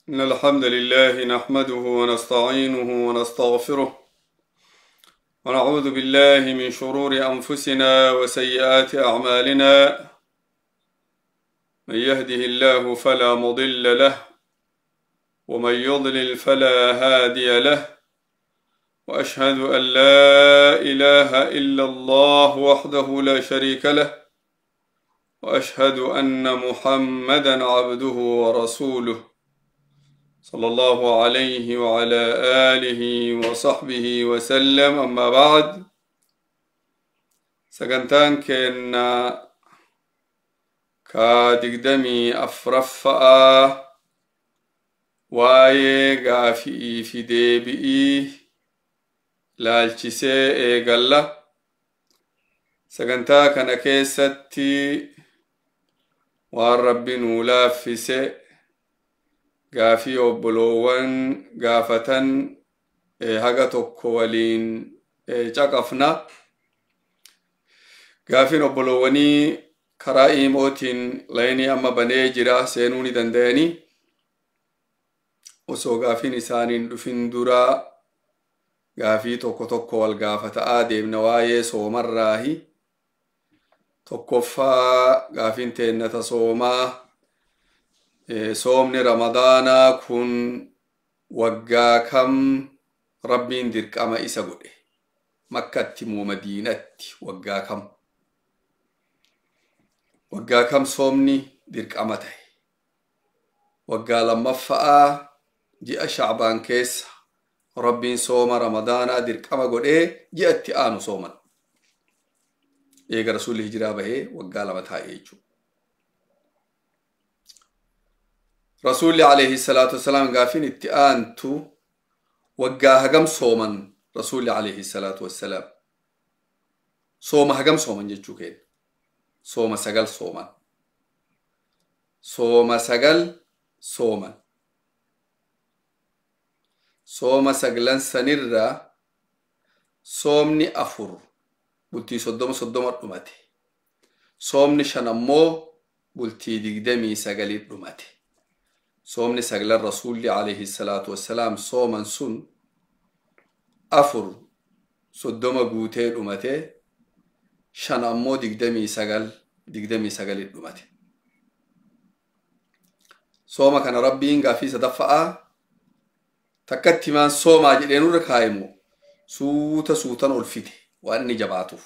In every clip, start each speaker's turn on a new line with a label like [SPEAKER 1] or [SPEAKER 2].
[SPEAKER 1] إن الحمد لله نحمده ونستعينه ونستغفره ونعوذ بالله من شرور أنفسنا وسيئات أعمالنا من يهده الله فلا مضل له ومن يضلل فلا هادي له وأشهد أن لا إله إلا الله وحده لا شريك له وأشهد أن محمدا عبده ورسوله صلى الله عليه وعلى آله وصحبه وسلم. أما بعد، سجنتان كنا كدقدمي أفرفا واي غافي في deebii laalchisee eegalla. Sagantaa kana keessatti waan Rabbi nuu laaffise gaafii obbolowwan gaafatan haga tokko waliin caqafna. Gaafiin obbolowwanii karaa iimootiin laynii amma banee jira, seenuu ni danda'anii. Osoo gaafiin isaaniin dhufin dura gaafii tokko tokko wal gaafataa deemna waa'ee soomarraahi. Tokkoffaa gaafiin teennata soomaa. Soomni Ramadaanaa kun waggaa kam Rabbiin dirqama isa godhe? Makkatti moo Madiinatti? Waggaa kam? Waggaa kam soomni dirqama ta'e? Waggaa lammaffa'aa ji'a Shacbaan keessa Rabbiin sooma Ramadaanaa dirqama godhee ji'atti aanu sooman. Eega Rasuulli hijiraa bahee waggaa lama taa'ee jechuudha. Rasuulli alayhi salaatu wassalaam gaafiin itti aantu waggaa hagam sooman? Rasuulli alayhi salaatu wassalaam sooma hagam sooman jechuu keenya? Sooma 9 sooman. Sooma 9 sooman. Sooma 9 sanirraa soomni 4 bultii 30 dhumate. Soomni 5 ammoo bultii 29 dhumate. Soomni 9 Rasuulli alayhi salaatu wassalaam sooman sun 4 30 guutee dhumate, 5 ammoo 29 dhumate. Sooma kana Rabbiin gaafii sadaffa'aa takkatti maan soomaa jedhee nurra kaa'imu suutan ol fide waan inni jabaatuuf.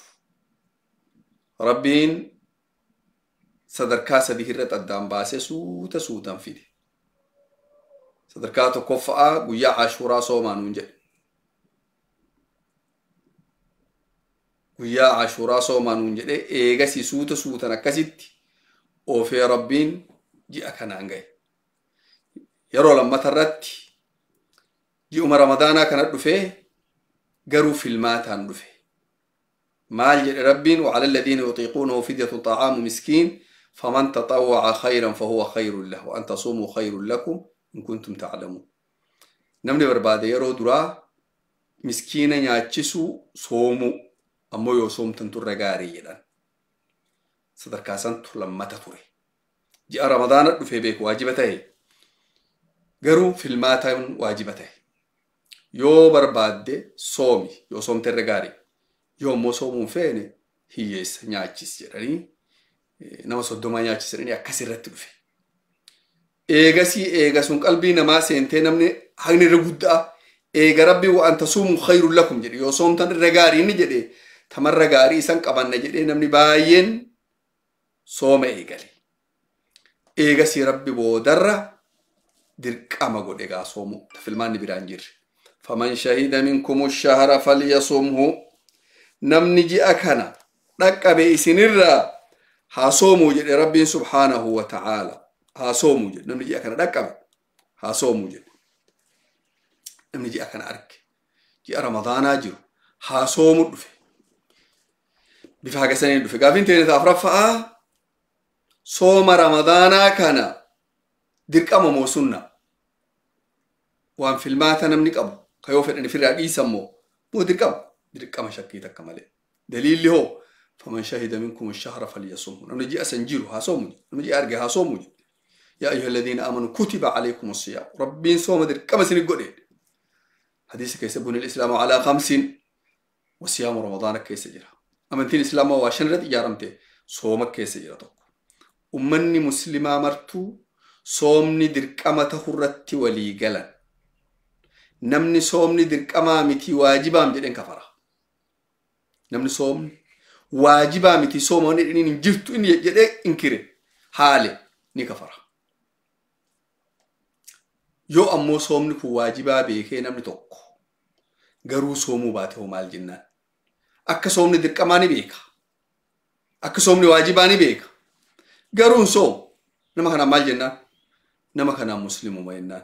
[SPEAKER 1] Rabbiin sadarkaa 3 irratti addaan baasee suutan fide. Sadarkaa tokkoffa'aa guyyaa Ashuuraa soomaa nuun jedhe. Guyyaa Ashuuraa soomaa nuun jedhe eegasi suutan akkasitti oofee Rabbiin ji'a kanaan gahe. Yeroo lammata irratti ji'uma Ramadaanaa kana dhufee garuu filmaataan dhufe. Maal jedhe Rabbiin? وعلى الذين يطيقونه فدية طعام مسكين فمن تطوع خيرا فهو خير له وأن تصوموا خير لكم إن كنتم تعلمون. نمني بربادة يرو درا مسكينا ياتشسو صومو أمو يو صوم تنتو رغاري يدان صدر كاسان لما تطوري. جاء رمضان في بيك واجبته غرو فيلماتا واجبته. يو بربادة صومي يو صوم ترغاري يو مو صومون فيني هيس نياتشس جراني نما صدوما نياتشس جراني أكسر رتبفي. eegasun qalbii namaa seentee namni haqni irra guddaa eega Rabbi wa anta suumu khayrun lakum jedhe yoo soomtan irra gaarii inni jedhe tamarra gaarii isan qabanna jedhe namni baay'een sooma eegale. Eegasii Rabbi boodarra dirqama godhe gaa soomu filmaanni biraan jirre. Faman shahida minkum ash-shahra falyasumhu. Namni ji'a kana dhaqqabe isinirraa haa soomuu jedhe Rabbiin subhaanahu wa ta'ala. haa soomuu jedhe namni ji'a kana dhaqqabe haa soomuu jedhe. Namni ji'a kana arge ji'a Ramadaanaa jiru haa soomuu dhufe bifa hagasanii dhufe. Gaafiin teenya afuraffa'aa sooma Ramadaanaa kana dirqama moo sunna? Waan filmaata namni qabu ka yoo fedhan ofirraa dhiisan moo dirqama? Dirqama shakkii takka malee. Daliilli hoo faman shahida minkum ash-shahra falyasumhu. Namni ji'a san jiru haa soomuu, namni ji'a arge haa soomuu. يا أيها الذين آمنوا كتب عليكم الصيام ربين صوم در كما سنقول حديث كيس يبون الإسلام على 5 وصيام رمضان كيس جرا أمنتي الإسلام واشن رد جارمته صومك كيس جرا توك أمني مسلمة مرتو صومني در كما تخرت ولي جلن نمني صومني در كما متي واجبا مجدين كفرة نمني صوم واجبا متي صوم إني جرت إني جدي إنكره حالي ni kafara yo ammo somni ku wajiba be ke namni tokko garu somu baate ho mal jinnan akka somni dirqamani beeka akka somni wajibani beeka garu som nama kana mal jinnan nama kana muslimu mayinnan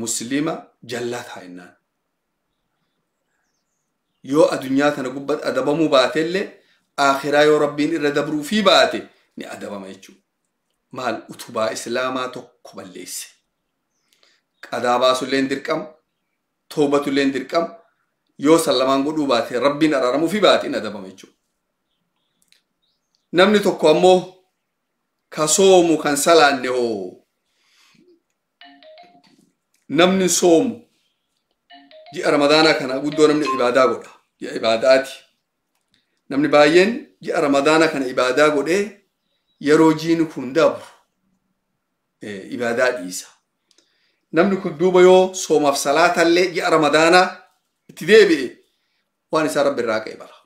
[SPEAKER 1] muslima jallat hayinnan yo adunya tana gubbat adabamu baatelle akhira yo rabbin irra dabru fi baate ni adabama yechu مال أتوبا إسلاماتو قبليس قدابا سلين دركم توبة سلين دركم يو سلمان قدو باتي ربنا رارمو في باتي ندبا ميجو نمني توكو أمو كسومو كان سلان نهو نمني صوم جي رمضانا كان قدو نمني عبادة قد جي عباداتي نمني باين جي رمضانا كان عبادة قد يروجين كون دبر إبادات إيسا نمني كدوبا يو صوم في صلاة اللي جاء رمضانا تديبي واني سارب بالراقة إبارا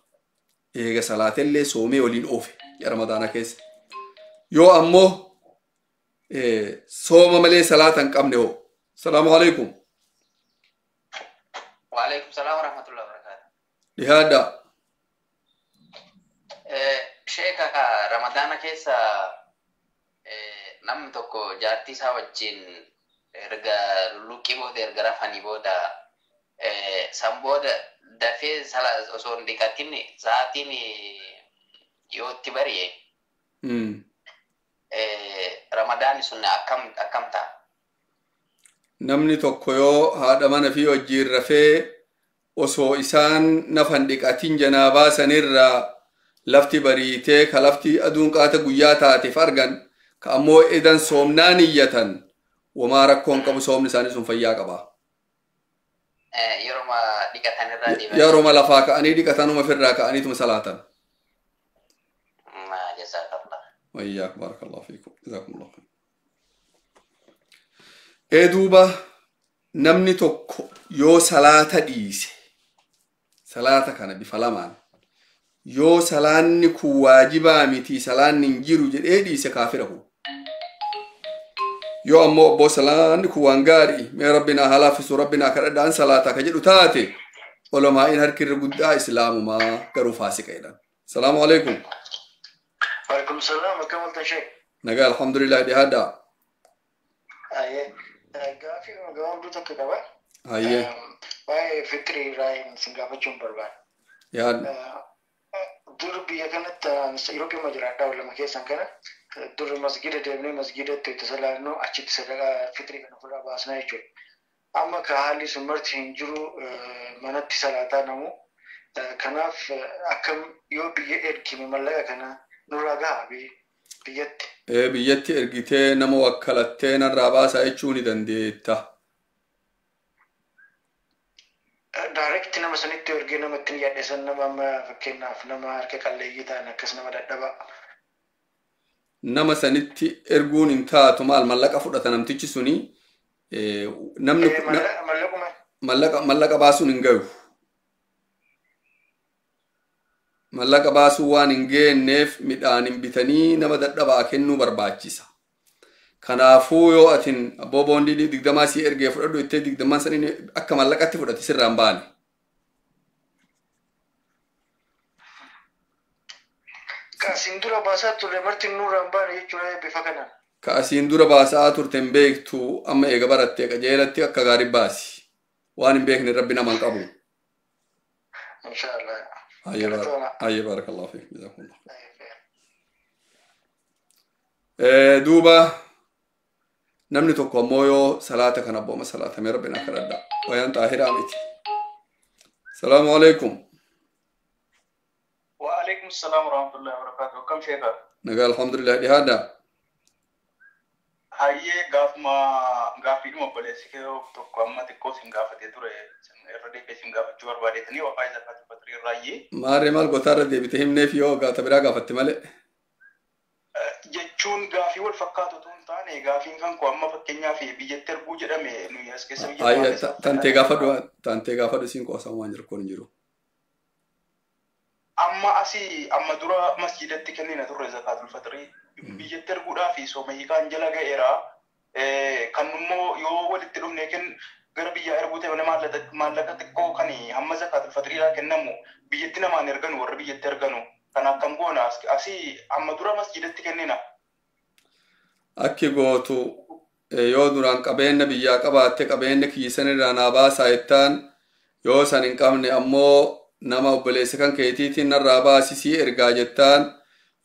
[SPEAKER 1] إيجا صلاة اللي صومي ولين أوفي جاء رمضانا كيس يو أمو صوم ملي صلاة كم نهو السلام عليكم
[SPEAKER 2] وعليكم السلام ورحمة الله وبركاته
[SPEAKER 1] لهذا
[SPEAKER 2] شيخ رمضان كيسا نم توكو جارتي ساوجين erga luki boda erga rafani boda samboda dafe sala oson dikatini saat ini yo tibari Ramadan sunna akam ta
[SPEAKER 1] namni tokko yo haadha mana fi wajjin rafee osoo isaan nafan dhiqatin janaabaa sanirra lafti bariitee ka lafti aduun qaata guyyaa taateef argan ka ammoo edan soomnaa niyyatan wamaa rakkoon qabu soomni isaanii sun fayyaa qaba. Yeroma lafaa ka'anii dhiqatanuma firraa ka'aniituma salaatan. وإياك بارك الله فيكم جزاكم الله خير. دوبا نمني توكو يو صلاة ديسي صلاة كان بفلامان يو صلاة كو واجبا متي صلاة ننجيرو جد ديسي كافره يو أمو أبو صلاة كو وانغاري من ربنا حلافس ربنا كردان صلاة كجدو تاتي ولما إن هركر قد إسلام ما كرو فاسق أيضا. السلام عليكم.
[SPEAKER 3] وعليكم السلام وكم شيء
[SPEAKER 1] نقال الحمد لله دي هذا
[SPEAKER 3] غافي مقام دوتك كده
[SPEAKER 1] هاي
[SPEAKER 3] باي فكري راين سنغافة جنبربان
[SPEAKER 1] يا
[SPEAKER 3] دور بيا كانت يوروبي مجرد ولا ما كيسان كنا دور مسجد دبني مسجد تتصل إنه أشيد سرقة فكري كنا فلا باسنا يجوا أما كهالي سمرت هنجرو منات سلاتا نمو كناف أكم يو بيا إركي مملكة كنا نورا بيت
[SPEAKER 1] بيت إرجيتين نمو وكلتين الرابعة سايشوني دنديتا
[SPEAKER 3] دايركت نما سنيت إرجينا متنيا دسن نما ما فكنا في نما هرك كله يدا نكسنا ما دبا
[SPEAKER 1] نما سنيت إرجون إنتا تمال ملك أفرد تنمتيجي سوني نملك ملك باسون إنجو ملك باسوان إنجي نف مدان بتني نبض دبا كنو برباچيسا كنافو يو أتين أبو بوندي دي دماسي إرجع فرادو إتى دي دماسني أكمل ملك أتفرد تسير رامباني
[SPEAKER 3] كاسيندورا باسات تلمرتين نور رامباني يجوا بفكنا
[SPEAKER 1] كاسيندورا باسات ترتمبيك تو أما إجبارات كجيلتي كغارب باسي وان بيك ربنا من قبول
[SPEAKER 3] إن شاء الله
[SPEAKER 1] أي بارك الله فيك جزاكم الله خير. دوبا نمني توكو مويو صلاة كان أبو ما صلاة من ربنا كردا وين طاهر عمتي. السلام عليكم.
[SPEAKER 3] وعليكم السلام ورحمة الله وبركاته. كم شيء
[SPEAKER 1] نقال الحمد لله لهذا.
[SPEAKER 4] Hayyee gaaffii dhuma obboleessi kee tokko amma xiqqoo sin gaafatee ture irra deebi'ee sin gaafachuu barbaadeetanii waa'ee zakaatul fitrii irraayyee.
[SPEAKER 1] Maarree maal gotaarra deebite himneef yoo gaata biraa gaafatti malee.
[SPEAKER 4] Jechuun gaaffii wal fakkaatu osoo hin taane gaaffiin kan koo amma fakkeenyaaf biyyatti erguu jedhame nuyi as keessa
[SPEAKER 1] biyya tantee gaafadhu siin qoosan waan jiru kun jiru.
[SPEAKER 4] Amma dura masjidatti kennina turre zakaatul fitrii biyyatti erguudhaaf sooma hiikaan jala ga'eera. Kan immoo yoo walitti dhufnee gara biyyaa erguu ta'e maallaqa xiqqoo kan hamma zakaatul fitrii kennamu biyyatti namaan erganu warra biyyatti erganu. Kan akkam goona amma dura masjidatti kennina.
[SPEAKER 1] Akki gootu yoo duraan qabeenya biyyaa qabaatte qabeenya kiisan irraa naa baasaa jettaan yoo san hin qabne ammoo nama obboleessa kan keetiitiin narraa baasisii ergaa jettaan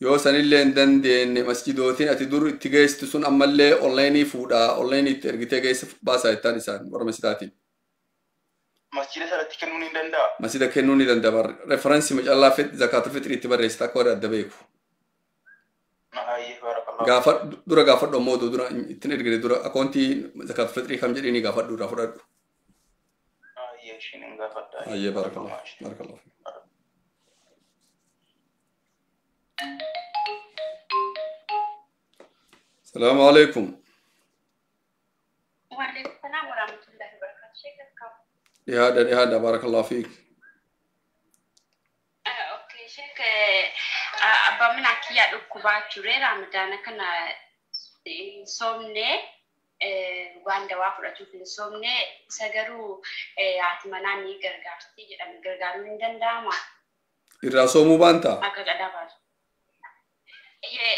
[SPEAKER 1] yoo sanillee hin dandeenye masjidootiin ati dur itti geessitu sun ammallee onlaayinii fuudhaa onlaayinii itti ergitee geessa baasaa jettaan isaan warra masjidaatiin.
[SPEAKER 4] Masjida sanatti kennuu ni danda'a.
[SPEAKER 1] Masjida kennuu ni danda'a. Referensi macallaa zakaatul fitrii itti barreessita akka warra adda beeku. Dura gaafadhu ammoo dura ittiin ergite dura akoontii zakaatul fitrii kam jedhanii gaafadhu irraa fudhadhu. Ayyee barakallah. Barakallah. Assalamu alaikum.
[SPEAKER 5] Wa alaikum salam wa rahmatullahi wa barakatuh.
[SPEAKER 1] لهذا بارك الله فيك.
[SPEAKER 5] اوكي شيخ ابا من اكيا دكوبا توري رمضان كان صومني واندا وافرتو في صومني سغرو اتمناني غرغارتي جدام غرغار من دنداما
[SPEAKER 1] الراسومو بانتا
[SPEAKER 5] اكدا باس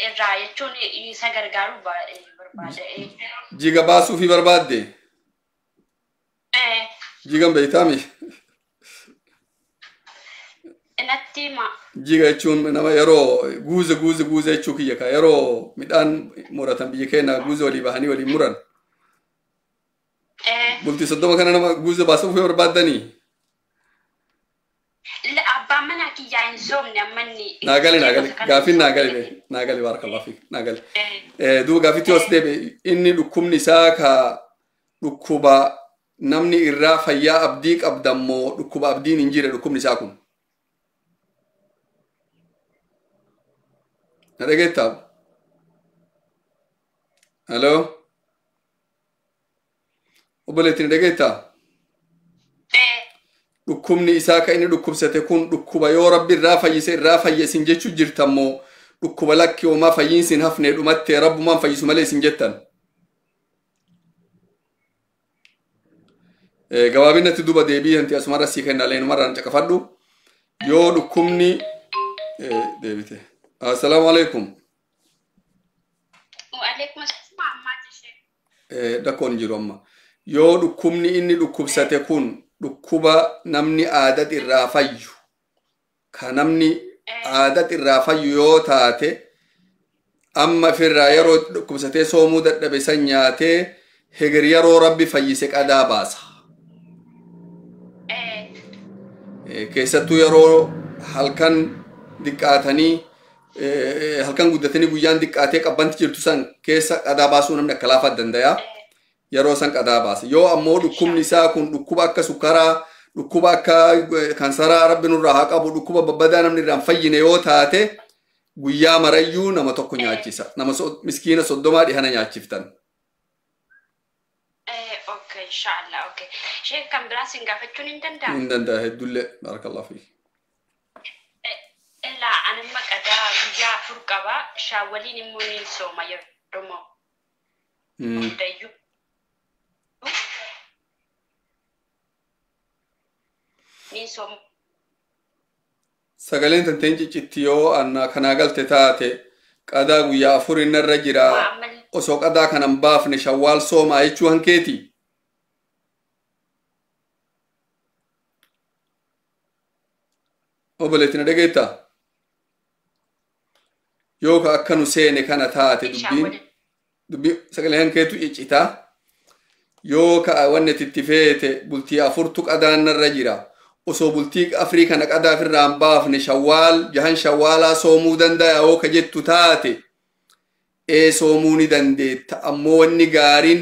[SPEAKER 5] الرا يچوني سغرغارو برباده
[SPEAKER 1] جيغا باسو في برباده جيغان بيتامي
[SPEAKER 5] نتيما
[SPEAKER 1] جيغا يچون نما يرو غوزه يچوكي يكا يرو ميدان موراتان بيكينا غوزه ولي بهاني ولي مران بولتي صدوما كان نما غوزه باسو في بربادني
[SPEAKER 5] لا ابا منا كي جاين سومني امني
[SPEAKER 1] ناغالي غافي ناغالي بارك الله فيك ناغالي دو غافي تيوس ديبي اني لكم نساكا لكوبا namni irraa fayyaa abdii qabdammoo dhukkuba abdiin hin jire dhukkubni isaa kun. Na dhageettaa? Hello? Obboleetti na dhageettaa? Dhukkubni isaa ka inni dhukkubsate kun dhukkuba yoo rabbi irraa fayyisin jechuu jirtammoo dhukkuba lakki homaa fayyinsin hafnee dhumattee rabbumaan fayyisu malee isin jettan. gabaabinatti duba deebii hanti asumarra sii kennaalee numarraan caqafadhu yoo dhukkubni deebite. Assalaamu alaikum.
[SPEAKER 5] Waalaikum assalam ammaa
[SPEAKER 1] dakkoon jiru amma yoo dhukkubni inni dhukkubsate kun dhukkuba namni aadat irraa fayyu ka namni aadat irraa fayyu yoo taate amma firraa yeroo dhukkubsatee soomuu dadhabe san nyaatee heger yeroo rabbi fayyise qadaa baasa. Keessattuu yeroo halkan diqqaatanii halkan guddatanii guyyaan diqqaatee qabbanti jirtu san keessa qadaa baasuu namni akka laafaa danda'a. Yeroo san qadaa baasa. Yoo ammoo dhukkubni isaa kun dhukkuba akka sukkaraa, dhukkuba akka kansaraa rabbi nurraa haa qabu, dhukkuba babbadaa namni irraan fayyine yoo taate guyyaa marayyuu nama tokko nyaachisa. Nama miskiina 30 dhihana nyaachiftan.
[SPEAKER 5] inshallah okay sheikh kan brasin gaafachuu ni danda'a
[SPEAKER 1] ni danda'a heddulle barakallahu fi
[SPEAKER 5] ila ana maqada guyyaa afur qaba shaawaliin immoo ni sooma yeroo dayu ni sooma
[SPEAKER 1] sagaleen tanteen ciccitti yoo anna kanaa galte taate qadaa guyyaa afur innarra jira osoo qadaa kanan baafne shawwaal soomaa jechuu hankeeti. Obboleetti na dhageetta yoo ka akka nu seene kana taate dubbii sagalee hankeetu iccitaa yoo ka wanne itti feete bultii afurtu qadaan narra jira osoo bultii afrii kana qadaa ofirraan baafne shawwaal jahan shawwaalaa soomuu danda'a yoo ka jettu taate soomuu ni dandeetta ammoo wanni gaariin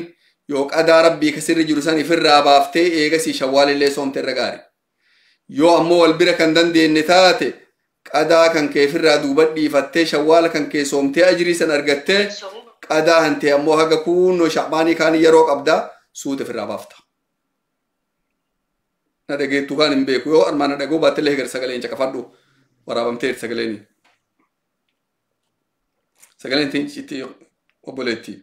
[SPEAKER 1] yoo qadaa rabbii kasirra jiru san ifirraa baaftee eegasii shawwaalillee soomte irra gaari yoo ammoo wal bira kan dandeenye taate qadaa kan kee ifirraa duuba dhiifattee shawwaala kan kee soomtee ajrii san argattee qadaa hantee ammoo haga kunnoo sha'baanii kaan yeroo qabdaa suuta ifirraa baafta. Na dhageettu kaan hin beeku yoo armaan na dhagoo baattillee egar sagaleen caqafadhu waraabamteeti sagaleeni. Sagaleen itti obboleetti.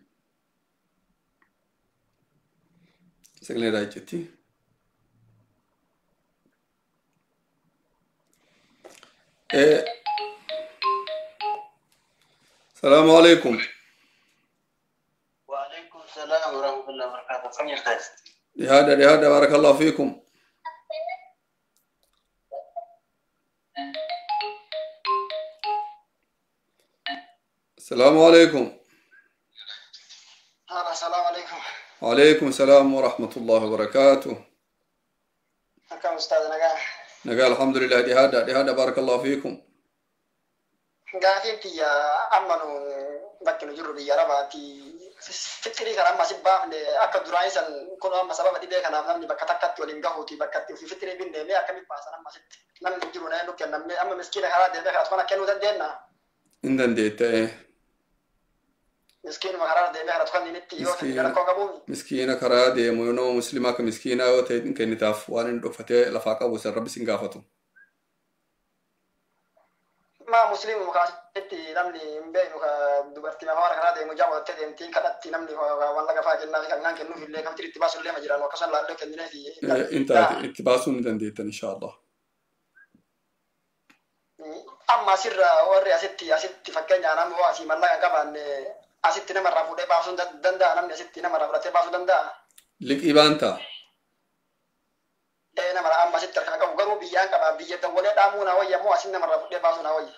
[SPEAKER 1] Sagaleen raajjetti. Salaamu alaikum.
[SPEAKER 6] Wa alaikum salam wa rahmatullahi wa barakatuh. Kam jirtan?
[SPEAKER 1] Dihada barakallahu fiikum. السلام عليكم.
[SPEAKER 3] السلام عليكم.
[SPEAKER 1] وعليكم السلام ورحمة الله وبركاته.
[SPEAKER 3] كم أستاذ نجاح؟
[SPEAKER 1] نجاح الحمد لله. دي هذا بارك الله فيكم.
[SPEAKER 3] Gaafii inti ammanu bakki nu jirru biyya arabaati fitrii kana amma sibbaafne akka duraan san kun amma sababa dhibee kanaaf namni bakka takkatti waliin gahuuti bakka itti fitrii bindeemee akkamitti baasan amma sitti namni jiru na nu kennamne amma miskiina karaa deemee karaa kana kennuu dandeenya.
[SPEAKER 1] Hin dandeetta.
[SPEAKER 3] Miskiinuma karaa deemee karaa kan inni itti yoo ta'e rakkoo qabuumi.
[SPEAKER 1] Miskiina karaa deemu nama muslimaa akka miskiinaa yoo ta'e kennitaaf waan hin dhokfatee lafaa qabu san rabbi sin gaafatu.
[SPEAKER 3] Ma muslimu kaasitti namni hin beeknu ka dubartii mafaara karaa deemu jaawwattee deemtii kadhatti namni waan laga fa'aa kennaa kan naan kennuuf illee kamti itti baasuun illee ma jiraan akkasumas laallee kenninee fi.
[SPEAKER 1] Intaati itti baasuun ni dandeettan inshaallah.
[SPEAKER 3] Amma sirra warri asitti fakkeenyaa namni waa asii mallaqa qabaanne asitti namarraa fuudhee baasuun danda'a namni asitti namarraa fudhatee baasuu danda'a.
[SPEAKER 1] Liqii baantaa.
[SPEAKER 3] Namara amma asitti harkaa qabu garuu biyyaan qaba biyya dawwalee dhaamuu naa wayya moo asiin namarraa fuudhee baasuu naa wayya.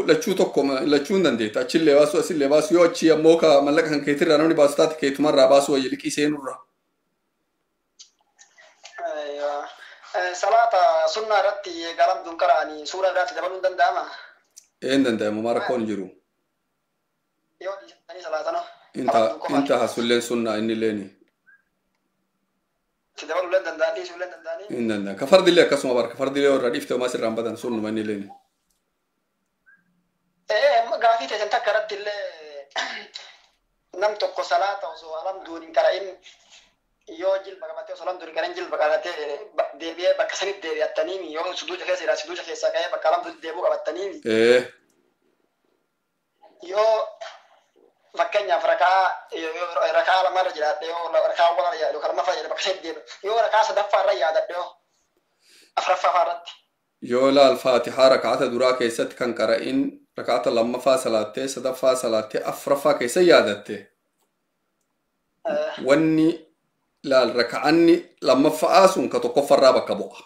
[SPEAKER 1] Lachuu tokko lachuu hin dandeetta achillee baasuu asillee baasuu yoo achii ammoo ka mallaqa kan keetirraa namni baasu taate keetumarraa baasuu wayya liqii seenurraa.
[SPEAKER 3] Salaata sunnaa irratti galamduun karaanii suura biraatti dabaluun danda'ama.
[SPEAKER 1] Hin danda'amu maa rakkoon hin jiru.
[SPEAKER 3] Yoo dhiisanii salaatanoo.
[SPEAKER 1] Inta hasulleen sunnaa inni leeni.
[SPEAKER 3] Itti dabaluullee danda'anii dhiisuullee danda'anii.
[SPEAKER 1] Hin danda'an ka fardillee akkasuma bara ka fardillee irraa dhiiftee homaa sirraan batan sunnuma inni leeni.
[SPEAKER 3] Gaafii teessan takka irratti illee nam tokko salaata osoo alamduun hin qara'in yoo jilba qabatee osoo alamduun hin qara'in jilba qabatee deebi'ee bakka sanitti deebi'attaniin yoo suduuja keessa jira suduuja keessaa ka'ee bakka alamduun deebi'uu qabattaniin. Yoo fakkeenyaaf rakaa lamarra jiraadhe yoo rakaa walarra yaadu kan lammaffaa jedhe bakka sanitti deebi'u yoo rakaa sadaffaarra yaadadhe yoo afuraffaarratti.
[SPEAKER 1] Yoo laal faatihaa rakaata duraa keessatti kan qara'in rakaata lammaffaa salaattee sadaffaa salaattee afuraffaa keessa yaadatte wanni laal raka'anni lammaffaa sun ka tokkoffarraa bakka bu'a.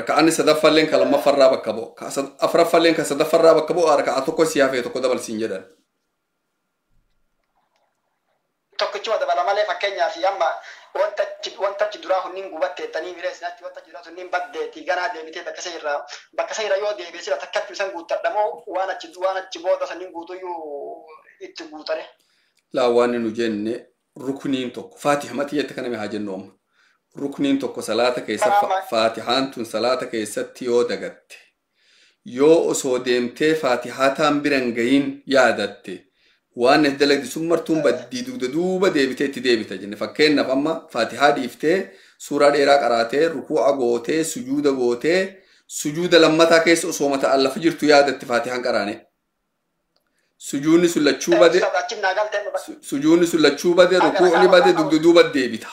[SPEAKER 1] Raka'anni sadaffalleen ka lammaffarraa bakka bu'a. Ka afuraffalleen ka sadaffarraa bakka bu'a raka'a tokko siyaafee tokko dabalsiin jedhan.
[SPEAKER 3] Tokkichuma dabala malee fakkeenyaaf amma wanta duraa hunniin gubatteettanii mireessinaatti wanta duraa hunniin baddeetti ganaa deebitee bakka sayirra yoo deebee sila takkatti isan guuttadhamoo waan achi booda sanniin guutuyyuu itti guutane.
[SPEAKER 1] Laa waan nu jenne rukniin tokko faatihamatti jette kaname haa jennu amma. Rukniin tokko salaata keessa faatihaan tun salaata keessatti yoo dagatte yoo osoo deemtee faatihaataan biran gayin yaadatte waan dalagdi sun martuun baddii dugda duuba deebitee itti deebita jenne fakkeenyaaf amma faatihaa dhiiftee suuraa dheeraa qaraatee rukuu'a gootee sujuuda lammataa keessa osoo mataan lafa jirtu yaadatti faatihaan qaraane sujuudni sun lachuu bade rukuu'ni bade dugda duuba deebita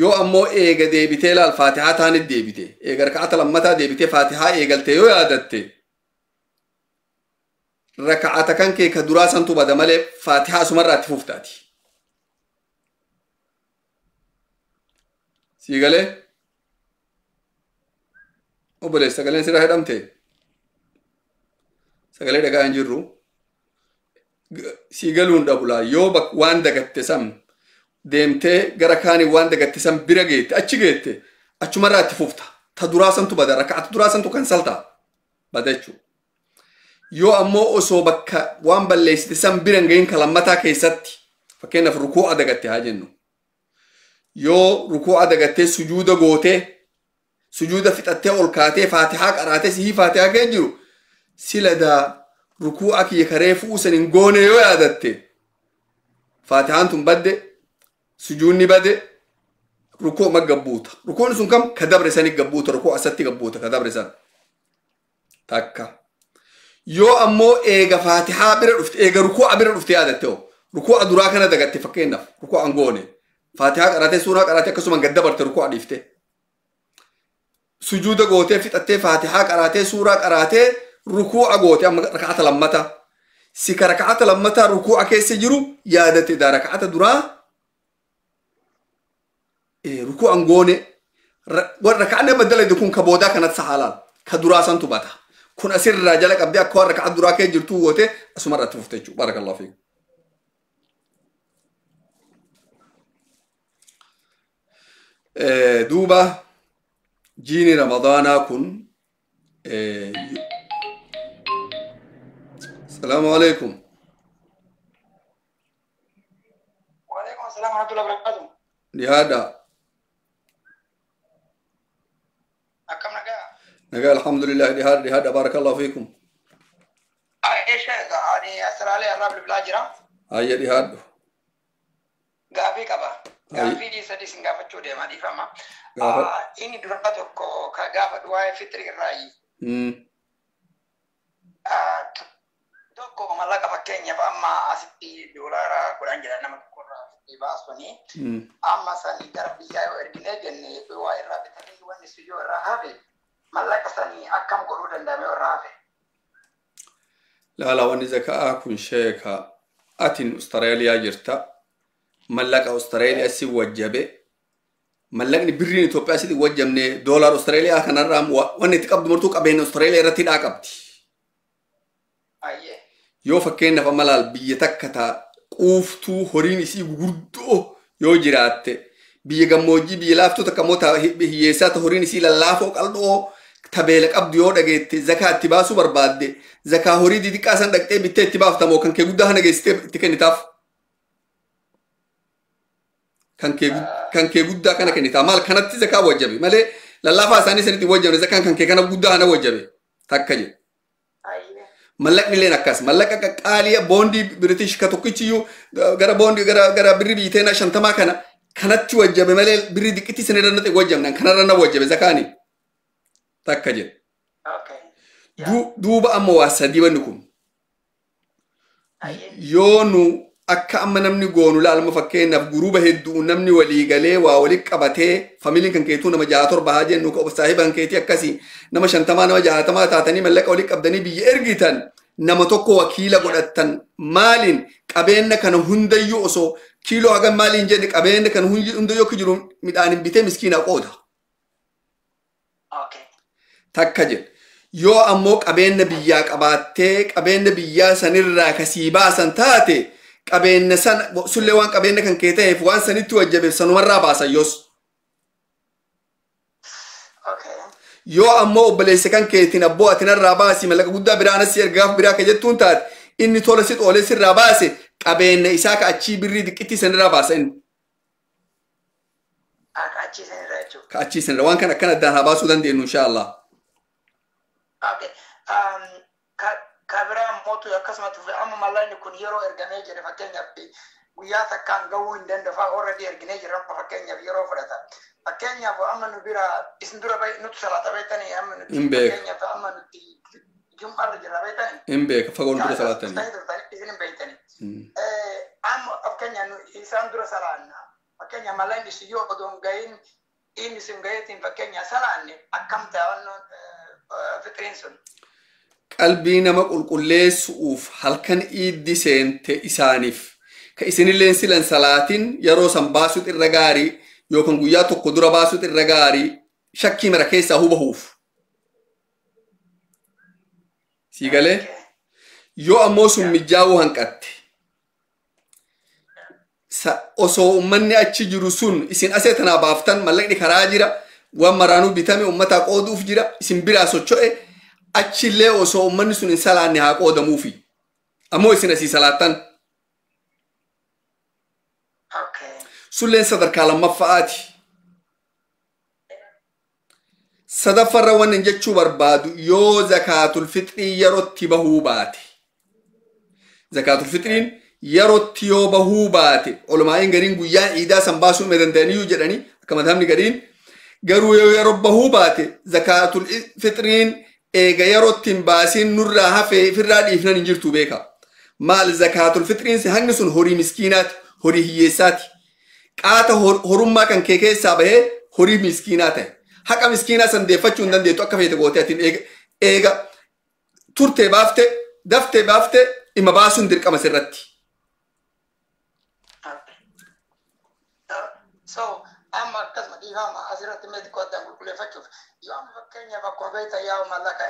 [SPEAKER 1] yoo ammoo eega deebitee laal faatihaa taanit deebite eega rakaata lammataa deebitee faatihaa eegaltee yoo yaadatte rakaata kan kee ka duraa santu bada malee faatihaa asumarraa itti fuftaati. Siigalee? Obboleessa sagaleen sirraa hidhamte? Sagalee dhagaa hin jirru? Siigaluun dhabulaa yoo waan dagatte san deemtee gara kaanii waan dagatte san bira geette achi geette achumarraa itti fufta. Ta duraa santu bada rakaata duraa santu kan salta bada jechuudha. yoo ammoo osoo bakka waan balleessite san biran gahin kalammataa keessatti fakkeenyaaf rukuu'a dagatte haa jennu yoo rukuu'a dagattee sujuuda gootee sujuuda fixattee ol kaatee faatihaa qaraatee sihii faatihaa kee jiru siladaa rukuu'a kiyya karee fuusan hin goone yoo yaadatte faatihaan tun badde sujuudni badde rukuu ma gabbuuta rukuun sun kam ka dabre sani gabbuuta rukuu asatti gabbuuta ka dabre san takka yoo ammoo eega faatihaa bira dhufte eega rukuu'a bira dhufte yaadatte oo rukuu'a duraa kana dagatte fakkeenyaaf rukuu'a hin goone faatihaa qaraatee suuraa qaraatee akkasuma gad dabarte rukuu'a dhiifte sujuuda gootee fixattee faatihaa qaraatee suuraa qaraatee rukuu'a goote amma raka'ata lammata si ka raka'ata lammata rukuu'a keessa jiru yaadatte daa raka'ata duraa rukuu'a hin goone raka'anne baddala kun ka boodaa kanatti sahaalaan ka duraa santu bata kun asirraa jala qabdee akka waan raka'ata duraa kee jirtu goote asuma irratti fufte jechuudha barakallahu fiikum. دوبا جيني رمضان كن السلام عليكم.
[SPEAKER 3] وعليكم السلام ورحمة الله وبركاته.
[SPEAKER 1] لهذا
[SPEAKER 3] أكم
[SPEAKER 1] نقال الحمد لله لهذا بارك الله فيكم.
[SPEAKER 3] إيش يعني أسرع عليه الرب بالأجرة.
[SPEAKER 1] هيا لهذا.
[SPEAKER 3] Gaafii qaba. Gaafii sadii sin gaafachuu deema dhiifama. Inni duraa tokko ka gaafa waa'ee fitrii irraayi. Tokko mallaqa fakkeenyaaf amma asitti doolaara 10 jedhan nama tokkorraa fitii baasuni. Amma sanii gara biyyaa yoo erginee jenne waa irraa bitanii wanni sun yoo irraa hafe mallaqa sanii akkam godhuu danda'ame yoo irraa hafe.
[SPEAKER 1] Laala wanni zakaa kun sheeka atin Austraaliyaa jirta. ملك أستراليا سي وجبه ملكني برين إثيوبيا سي وجبني دولار أستراليا كان الرام وأن تقبض مرتوك بين أستراليا رتين عقبتي يو فكينا فملال بيتكتا قوفتو هورين سي غردو يو جرات بيجموجي بيلافتو تكموتا بيهيسات هورين سي للافو قلبو تبيلك أبدو يو دقيت زكاة تباسو برباد زكاة هوري دي كاسان دقيت بيتي تباف تمو كان كي قدها نجيستي تكني تاف kan kee guddaa kana kennita maal kanatti zakaa wajjabe malee lallafaa isaanii sanitti wajjabne zakaan kan kee kana guddaa kana wajjabe takka jedhe mallaqni illeen akkas mallaqa qaqqaaliya boondii British ka tokkichiyyuu gara boondii gara birri biiteena 50 kana kanatti wajjabe malee birri diqqiti sanirra nate wajjabnan kanarra na wajjabe zakaani takka jedhe duuba amma waa sadii wanni kun yoo nu akka amma namni goonu laalma fakkeenyaaf guruuba hedduu namni walii galee waa walitti qabatee familiin kan keetuu nama 67 haa jennu ko saahiban keetii akkasii nama 50 nama 60 taatanii mallaqa walitti qabdanii biyya ergitan nama tokko wakiila godhattan maaliin qabeenya kana hundayyuu osoo kiiloo hagam maaliin jedhe qabeenya kana hundayyuu akka jiru midhaan bitee miskiina qooda. Takka jedhe yoo ammoo qabeenya biyyaa qabaattee qabeenya biyyaa sanirraa kasii baasan taate qabeenya san sullee waan qabeenya kan kee ta'eef waan sanitti wajjabeef sanumarraa baasan yoos. Yoo ammoo obboleessa kan keetiin abboo atinarraa baasii mallaqa guddaa biraan asii ergaaf biraa ka jettuun taate inni tola si xoolee sirraa baase qabeenya isaa ka achii birrii diqqittii sanirraa baasa inni. Ka achii sanirraa waan kan akkana addaan haa baasuu dandeenyu inshaallah.
[SPEAKER 3] Kabira mootu akkasumatti amma mallayni kun yeroo ergamee jedhe fakkeenyaaf guyyaa takkaan gahuu hin danda'u already erginee jirra fakkeenyaaf yeroo fudhata fakkeenyaaf amma nu bira isin dura nuti salaata beektanii amma nuti fakkeenyaaf amma nuti jum'arra jirra beektanii
[SPEAKER 1] hin beeka fagoon dura salaatanii
[SPEAKER 3] isin hin beektanii amma fakkeenyaaf isaan dura salaanna fakkeenyaaf mallayni isin yoo odoon gahin inni isin gaheetiin fakkeenyaaf salaanne akkam ta'an fitriin sun.
[SPEAKER 1] qalbii nama qulqulleessuuf halkan iiddi seente isaaniif ka isinilleen silan salaatin yeroo san baasuut irra gaarii yookaan guyyaa tokko dura baasuut irra gaarii shakkii mara keessaa hubahuuf. Sii galee yoo ammoo sun mijaa'uu hanqatte osoo ummanni achi jiru sun isin asee tanaa baaftan mallaqni karaa jira waan maraanuu bitame ummataa qooduuf jira isin biraa socho'e achillee osoo ummanni sun hin salaanne haa qoodamuufi ammoo isin asii salaattan sulleen sadarkaa lammaffaati sadaffarra wannan jechuu barbaadu yoo zakaatul fixrii yerootti bahuu baate zakaatul fitriin yerootti yoo bahuu baate olmaa'iin gariin guyyaa iidaa san baasuu hin danda'aniyyuu jedhanii akka madhabni gariin garuu yoo yeroo bahuu baate zakaatul fitriin eega yerootti hin baasiin nurraa hafee firraa dhiifnan hin jirtu beeka maal zakaatul fitriin si hangi sun horii miskiinaati horii hiyyeessaati qaata horummaa kan kee keessaa bahee horii miskiinaa ta'e haqa miskiinaa san deeffachuu hin dandeettu akka feete gootee atiin eega turtee baafte daftee baafte ima baasuun dirqama sirratti.
[SPEAKER 6] So amma akkasuma dhiifama asirratti meeti qooddan qulqulleeffachuuf yoo amma fakkeenyaaf akkuma beekta yaa'u mallaqa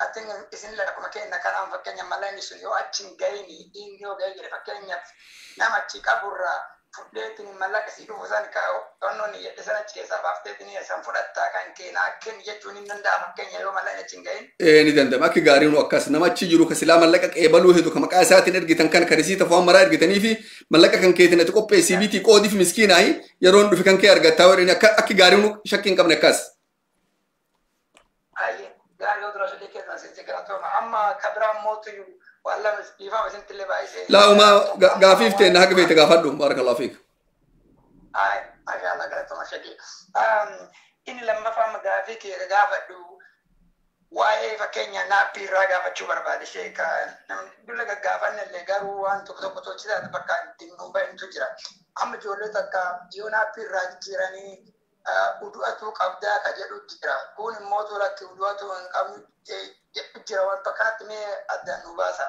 [SPEAKER 6] atin isin akkuma kenna kanaan fakkeenya mallaqni sun yoo achiin gahini inni yoo gahee jedhe fakkeenyaaf nama achi qaburraa fudheetiin mallaqa si dhufu san qonnoon jedhe san achi keessaa baafteetiin san fudhattaa kan keenaa kenni jechuun hin danda'a fakkeenya yoo mallaqni achiin gahin.
[SPEAKER 1] Ni danda'ama akka gaariin akkas nama achi jiru ka silaa mallaqa qeebaluu hedduu ka maqaa isaatiin ergitan kan karisiita fo'an maraa ergitanii fi mallaqa kan keetiin ati qopheessii bitii qoodiif miskiinaahi yeroon dhufi kan kee argattaa warreen akka gaariin shakkii hin qabne akkas.
[SPEAKER 6] Gaarii yoo dura shullee keessaa sinsi galatooma amma kabiraan mootu والله مسكيفة بس انت اللي بايسه
[SPEAKER 1] لا وما قافيف تين هاك بيت قافدهم بارك الله فيك
[SPEAKER 6] ما شاء الله قلت ما شكي إني لما فهم قافي كي قافدو واي فكينيا نابي راقافة شو برباد الشيء كان نقول لك قافنا اللي قالوا وان تكتب توجيه تبقى تنو بين تجرا أما جولتك يو نابي راقي جيراني ودواتو قبدا كجلو جرا كون موتو لك ودواتو قبل jira waan fakkaatti mee addaan nu baasa.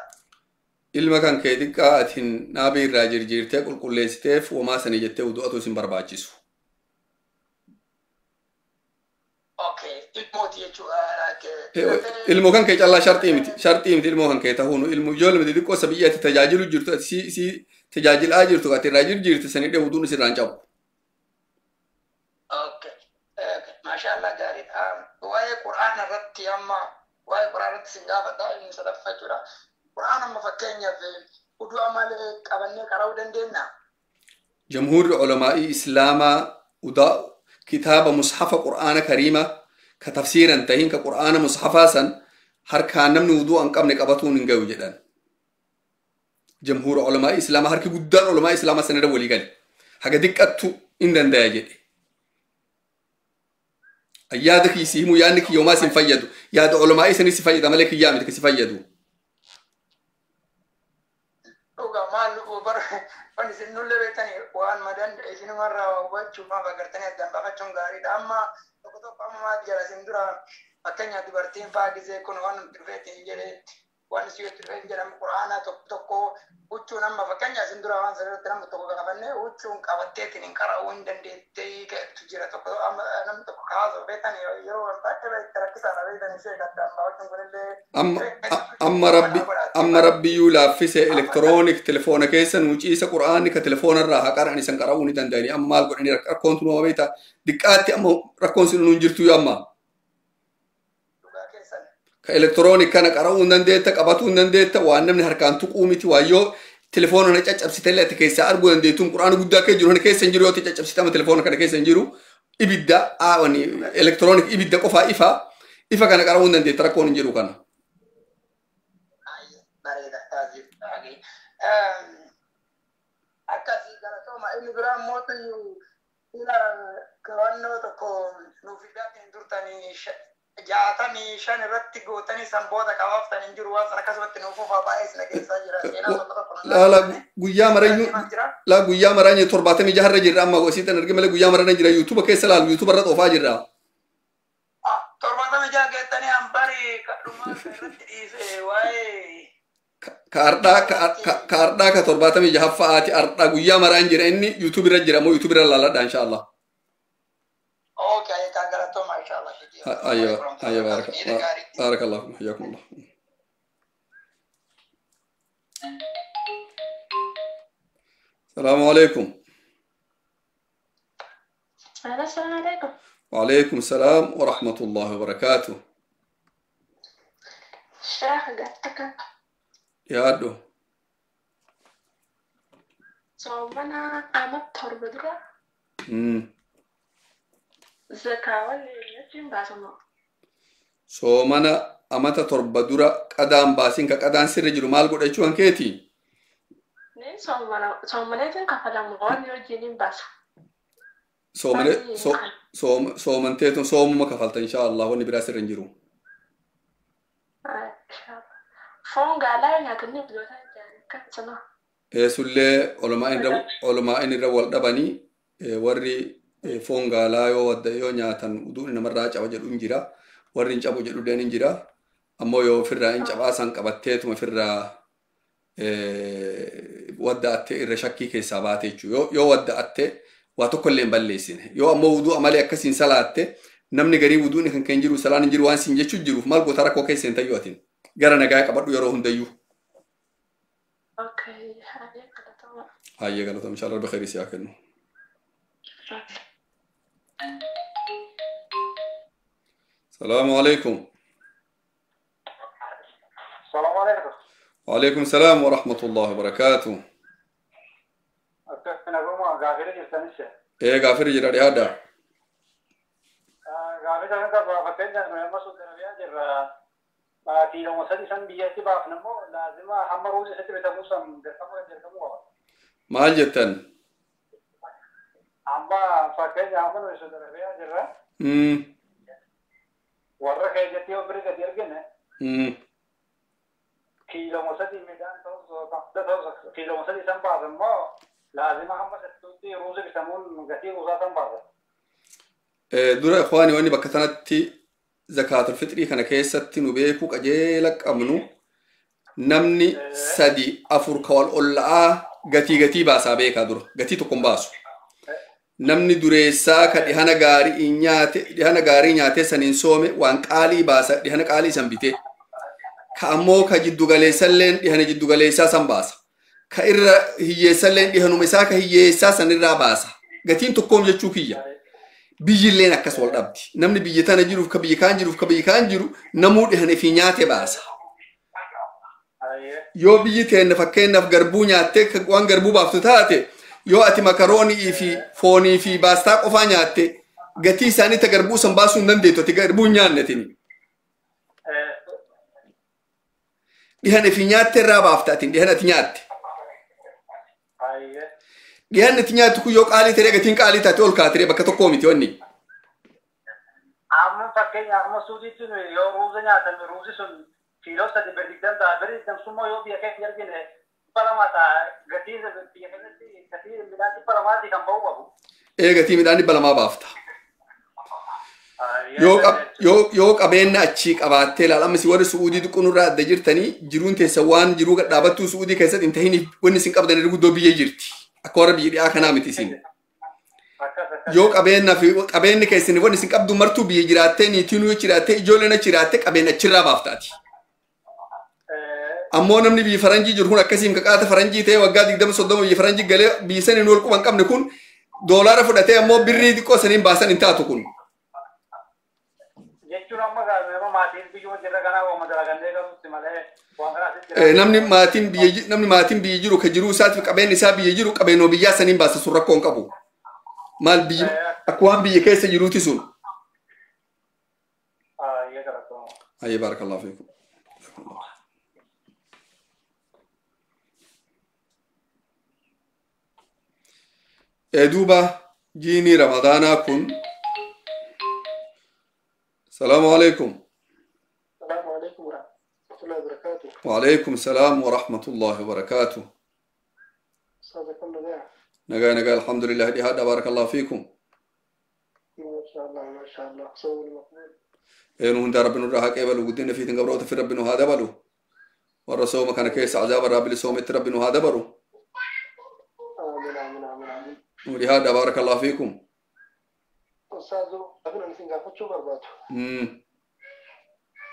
[SPEAKER 1] Ilma kan kee xiqqaa atiin naabii irraa jirjiirtee qulqulleessiteef homaa sanii jettee udu'atu isin barbaachisu.
[SPEAKER 6] Ilmooti jechuudha.
[SPEAKER 1] Ilmoo kan kee callaa sharxii miti ilmoo kan kee ta'uun ilmoo ijoollee xixiqqoo isa biyyaatti tajaajilu jirtu si tajaajilaa jirtu ati irraa jirjiirte sanii dhee uduun isirraan cabu.
[SPEAKER 6] Maashaallah gaariidha. Waa'ee quraana irratti amma waa'ee quraana irratti sin gaafadha inni sadaffaa jechuudha. Quraana amma fakkeenyaaf uduu malee qabannee qara'uu dandeenya.
[SPEAKER 1] Jamhuurri ulamaa'ii Islaamaa udaa kitaaba mushafa quraana kariima ka tafsiiran tahin ka quraana mushafaa san harkaan namni uduu an qabne qabatuun hin gahu jedhan. Jamhuurri ulamaa'ii Islaamaa harki guddaan ulamaa'ii Islaamaa sanirra walii gale. Haga diqqattu hin dandaya jedhe. أيادك يسيمو يانك يوما سنفيدو ياد علماء سني سفيد ملك يامد كسفيدو
[SPEAKER 6] اوغا مال اوبر فني سنول بيتني وان مدن اسن مره وچو ما بغرتني دم بفچون غاري داما تو قام ما جرا سندرا اكنيا دبرتين فاغزي كون وان ترفيتي جري وان سيوت ترفين جرا قرانا توكو وچو نما فكنيا سندرا وان سرت نما تو غفنه وچو قبتين انقراون دندتي تجرا تو نم تو خاص بيتني يرو
[SPEAKER 1] أما ربي يولا فيسه إلكترونيك تلفون كيسن وجيسه قرآن كتلفون الراحة قرأني سنقرأوني تنداني أما مال قرأني ركونت نو بيتا دكاتي أما ركونت ننجرتو ياما كإلكترونيك كان قرأون ننديتا قبطون ننديتا وأنا من هركان تقوميتي وأيو تلفون أنا تجأب ستلا تكيسة أربو ننديتون قرآن قد كيجرو هنا كيسة نجرو تجأب ستلا تلفون كان كيسة نجرو إبدا واني إلكترونيك إبدا كفا إفا كان قرأون نندي تركون نجرو كان
[SPEAKER 6] akkasi galatoma inni biraa mootu ila kawanno tokko nuufiidhaatiin turtanii jaatanii shan irratti gootanii sanboota qabaaftanii hin jiru waan sana akkasumatti nuufuufaa baay'ee sina keessaa jira seenaa tokko tokko
[SPEAKER 1] guyyaa maranya 76 irra jirra amma gosiitan arge malee guyyaa marana jira yuutuuba keessa laalu yuutuuba irra xoofaa jirra
[SPEAKER 6] 76 geettanii hambari kadhumaa irratti dhiise waa'ee
[SPEAKER 1] ka ardaa ka 76 fa'aati ardaa guyyaa maraan jira inni yuutuubi irra jira moo yuutuubi irra laaladha inshallah
[SPEAKER 6] okay ka galatoma inshallah
[SPEAKER 1] أيوة بارك الله فيكم حياكم الله السلام عليكم
[SPEAKER 7] السلام عليكم
[SPEAKER 1] وعليكم السلام ورحمة الله وبركاته yaaddo
[SPEAKER 7] صومنا قامت تربدرة زكاة واللي باسمه
[SPEAKER 1] soomana amata torba dura qadaan baasin ka qadaan sirri jiru maal godha jechuun keeti
[SPEAKER 7] ne soomana tin kafalam goon yoo jinin baasa
[SPEAKER 1] soomanteetun soomuma kafalta insha Allah wanni biraa sirri jiru
[SPEAKER 7] foon gaalaa nyaatanii biloota kan sana
[SPEAKER 1] sullee olumaa irra wal dhabanii warri foon gaalaa yoo wadda yoo nyaatan uduun namarraa caba jedhu hin jira warri hin cabu jedhu hin jira ammoo yoo ofirraa hin cabaa san qabatteetuma ofirraa wadda atte irra shakkii keessaa baate jechuudha yoo wadda atte waa tokko illee hin balleessine yoo ammoo uduu amalee akkasiin salaatte namni garii uduun kan jiru salaan hin jiru waan siin jechuu jiruuf maal goota rakkoo keessa hin tayyuu atin gara nagaa qabadhu yeroo hundayyuu. هاي قالت إن شاء الله بخير يساكنه. السلام عليكم.
[SPEAKER 3] السلام عليكم.
[SPEAKER 1] وعليكم السلام ورحمة الله وبركاته.
[SPEAKER 3] أنا بقول غافير جالس
[SPEAKER 1] إيه غافير جرادي هذا.
[SPEAKER 3] غافير أنا بفتح جالس مسؤول النبيان جرا. كيلو مسدي سن بيجي بافنمو لازم هم روز ستة بتموسم دركمو.
[SPEAKER 1] maal jettan
[SPEAKER 3] amma fakkeenya amma nuyi sodarbeeyaa jirra warra keeyyatti yoo biri gadi argine kiiloo sadii midhaan ta'us kiiloo sadii san baasa immoo laazima hamma sattuutti ruuza bitamuun gatii ruuzaa san baasa.
[SPEAKER 1] dura ikhwaani wanni bakka sanatti zakaatul fixrii kana keessatti nu beekuu qajeela qabnu namni sadi afur ka wal olla'aa gatii baasaa beekaa dura gatii tokko hin baasu namni dureessaa ka dhihana gaarii nyaate saniin soome waan qaalii baasa dhihana qaalii san bite ka ammoo ka jiddugaleessalleen dhihana jiddugaleessaa san baasa ka irra hiyyeessalleen dhihanuma isaa ka hiyyeessaa san irraa baasa gatiin tokkoom jechuu kiyya biyyilleen akkas wal dhabdi namni biyya tana jiruuf ka biyya kaan jiru namuu dhihane fi nyaate baasa yoo biyyi teenne fakkeenyaaf garbuu nyaattee waan garbuu baaftu taate yoo ati makaroonii fi foonii fi baastaa qofaa nyaatte gatii isaanii ta garbuu san baasuu hin dandeettu ati garbuu hin nyaannetini. Dhihane fi nyaatte irraa baafta atiin dhihane ati nyaatte. Dhihanne ati nyaattu kun yoo qaalii ta'e gatiin qaalii taate ol kaatee bakka tokkoo miti wanni.
[SPEAKER 3] Amma fakkeenyaaf amma suudiitti yoo ruuza nyaatan ruuzi sun kiiloo sadii birrii summoo yoo biyya keessa argine palama ta'a gatii biyya keessatti gatii midhaan dhibba lamaatti kan ba'u qabu.
[SPEAKER 1] Gatii midhaan dhibba lamaa baafta. Yoo qabeenya achii qabaattee ilaalamisi warri su'uudii xiqqoonurraa adda jirtanii jiruun teessa waan jiruu dhaabattuu su'uudii keessatti hin tahiniif wanni isin qabdan erguddoo biyya jirti. Akka warra biyya dhiyaa kanaa miti isin. Yoo qabeenyi keessan wanni isin qabdu martuu biyya jiraattee niitiin yoo jiraattee ijoolleen achi jiraattee qabeenya achirraa baaftaati. Ammoo namni biyya faranjii jiru kun akkasiin kaqaata faranjii ta'ee waggaa 20-30 biyya faranjii galee biyya saniin wal quban qabne kun doolaara fudhatee ammoo birrii xiqqoo saniin baasan hin taatu kun.
[SPEAKER 3] Jechuun amma gaazexeema maatiin biyyuma jirra kanaa waan madalagannee qabdutti malee waan kanaasitti.
[SPEAKER 1] Namni maatiin biyya jiru ka jiruu isaatiif qabeenyi isaa biyya jiru qabeenyoo biyyaa saniin baasa sun rakkoo hin qabu. Maal biyya akka waan biyya keessa jiruuti sun. Ayyee barakallahu fiikum. دوبا جيني رمضانا كن السلام عليكم.
[SPEAKER 3] السلام عليكم ورحمة الله وبركاته.
[SPEAKER 1] وعليكم السلام ورحمة الله وبركاته.
[SPEAKER 3] صدق الله.
[SPEAKER 1] نجا الحمد لله دي هذا بارك الله فيكم.
[SPEAKER 3] ما شاء الله ما شاء الله صور مقبول.
[SPEAKER 1] إنه هند ربنا الرهاك قبلوا قدنا في تنقبروت في ربنا هذا بلو والرسول ما كان كيس عذاب الرب لسوم ربنا هذا بلو. ولهذا بارك الله فيكم.
[SPEAKER 3] أستاذ أبنا نسينا فتشو برباطو.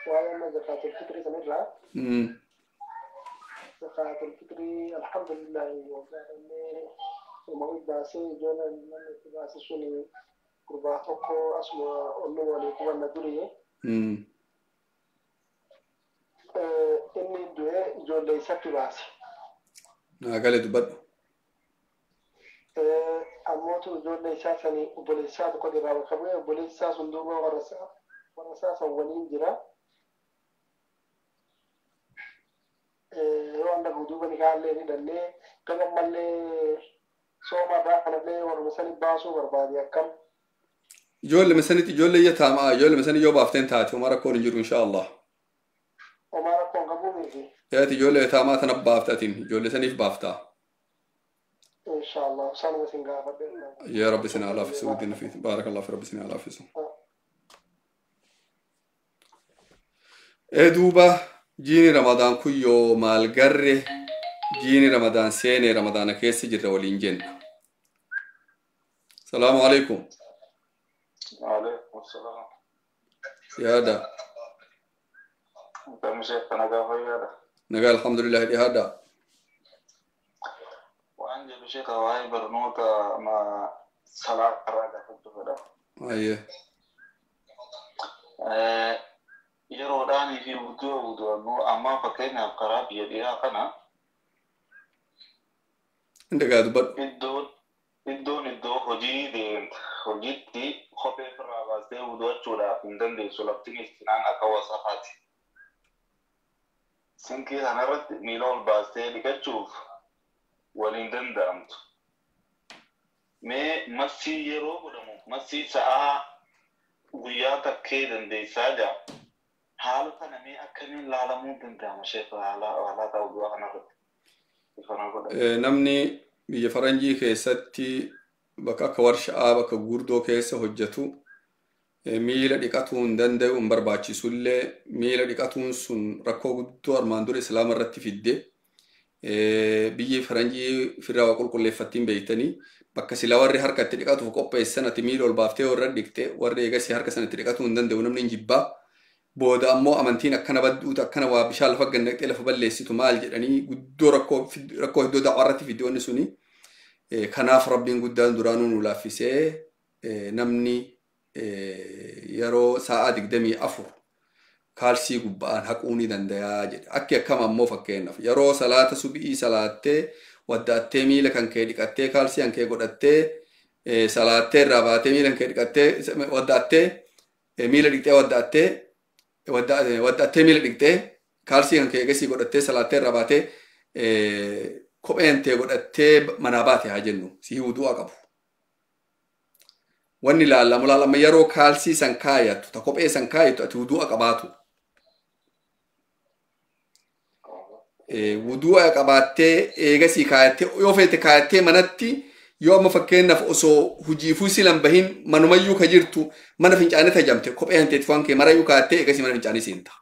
[SPEAKER 3] وأنا زكاة الفطر تنرى. زكاة الفطر الحمد لله ومعود باسي جونا من باسي شوني قرباتكو أسمع أنو وليكو الندورية. inni du'e ijoollee isatti baase.
[SPEAKER 1] Naagalee dubbadhu.
[SPEAKER 3] Ammootu ijoollee isaa sanii obboleessaa tokko irraa bakka bu'e obboleessaa sun duuba warra isaa san waliin jira. Yoo anda duuba ni kaallee ni dannee gama mallee sooma irraa kanallee warra sanii baasuu barbaade akkam.
[SPEAKER 1] Ijoollee misanitti ijoollee iyya taamaa ijoollee misanii yoo baafteen taate homaa rakkoon hin jiru inshallah.
[SPEAKER 3] Homaa rakkoon qabuu miti.
[SPEAKER 1] Yaati ijoollee taamaa tana baaftatiin ijoollee saniif baaftaa.
[SPEAKER 3] Inshallah sanuma sin gaafadhe.
[SPEAKER 1] يا رب سنا على فيسو ودينا فيه بارك الله في رب سنا على فيسو دوبا جيني رمضان كيو مال قره جيني رمضان سيني رمضان كيس جرى ولينجن السلام عليكم
[SPEAKER 8] وعليكم السلام
[SPEAKER 1] يا دا
[SPEAKER 8] انت مشيت انا قاعد
[SPEAKER 1] نقال الحمد لله دي هذا
[SPEAKER 8] وعندي بشيء هواي برنوتا مع صلاة الرادة كنت بدا
[SPEAKER 1] ايه
[SPEAKER 8] يروداني في وضوء نو اما فكينا بقراب يديها قنا
[SPEAKER 1] انت قاعد بد
[SPEAKER 8] الدون هجيتي خبي في الراباسي وضوء تشودا كندن دي سلبتني استنان اكوا صفاتي سنكي هنرد ميلول باسي لكتشوف waliin danda'amtu mee masii yeroo godhamu masii sa'aa guyyaa takkee dandeessaa jira haala kana mee akkamiin laalamuu danda'ama sheekh haala ta'uu du'a kanarratti
[SPEAKER 1] namni biyya faranjii keessatti bakka akka warshaa bakka gurdoo keessa hojjetu miila dhiqatuu hin danda'u hin barbaachisullee miila dhiqatuun sun rakkoo guddoo armaan dura islaama irratti fidde biyyi faranjii firraa qulqulleeffattiin beeytanii bakka sila warri harka itti dhiqatuuf qopheessan ati miila ol baaftee warra dhiqte warri eegasii harka sana itti dhiqatuu hin danda'u namni hin jibbaa booda ammoo amantiin akkana badduutu akkana waa bishaan lafa gannaqxee lafa balleessitu maal jedhanii guddoo rakkoo iddoo da'aarratti fidoonni suni kanaaf rabbiin guddaan duraanuu nu laaffisee namni yeroo sa'a 24 kaalsii gubbaan haquu ni dandayaa jedha akki akkam ammoo fakkeenyaaf yeroo salaata subii salaattee waddaattee miila kan kee dhiqattee kaalsii kan kee godhattee salaattee irraa baatee miila kan kee dhiqattee waddaattee miila dhiqxee waddaattee miila dhiqxee kaalsii kan kee eegasii godhattee salaattee irraa baatee kopheen tee godhattee manaa baate haa jennu si wudu'a qabu. Wanni laalama yeroo kaalsii san kaayattu ta kophee san kaayattu ati wudu'a qabaatu. Wudu'a qabaattee eegasii kaayattee yoo feete kaayattee manatti yoo amma fakkeenyaaf osoo hujiifuu silan bahin manumayyuu ka jirtu mana fincaanii tajamte kophee hanteetti waan kee marayyuu kaayattee eegasii mana fincaanii seenta.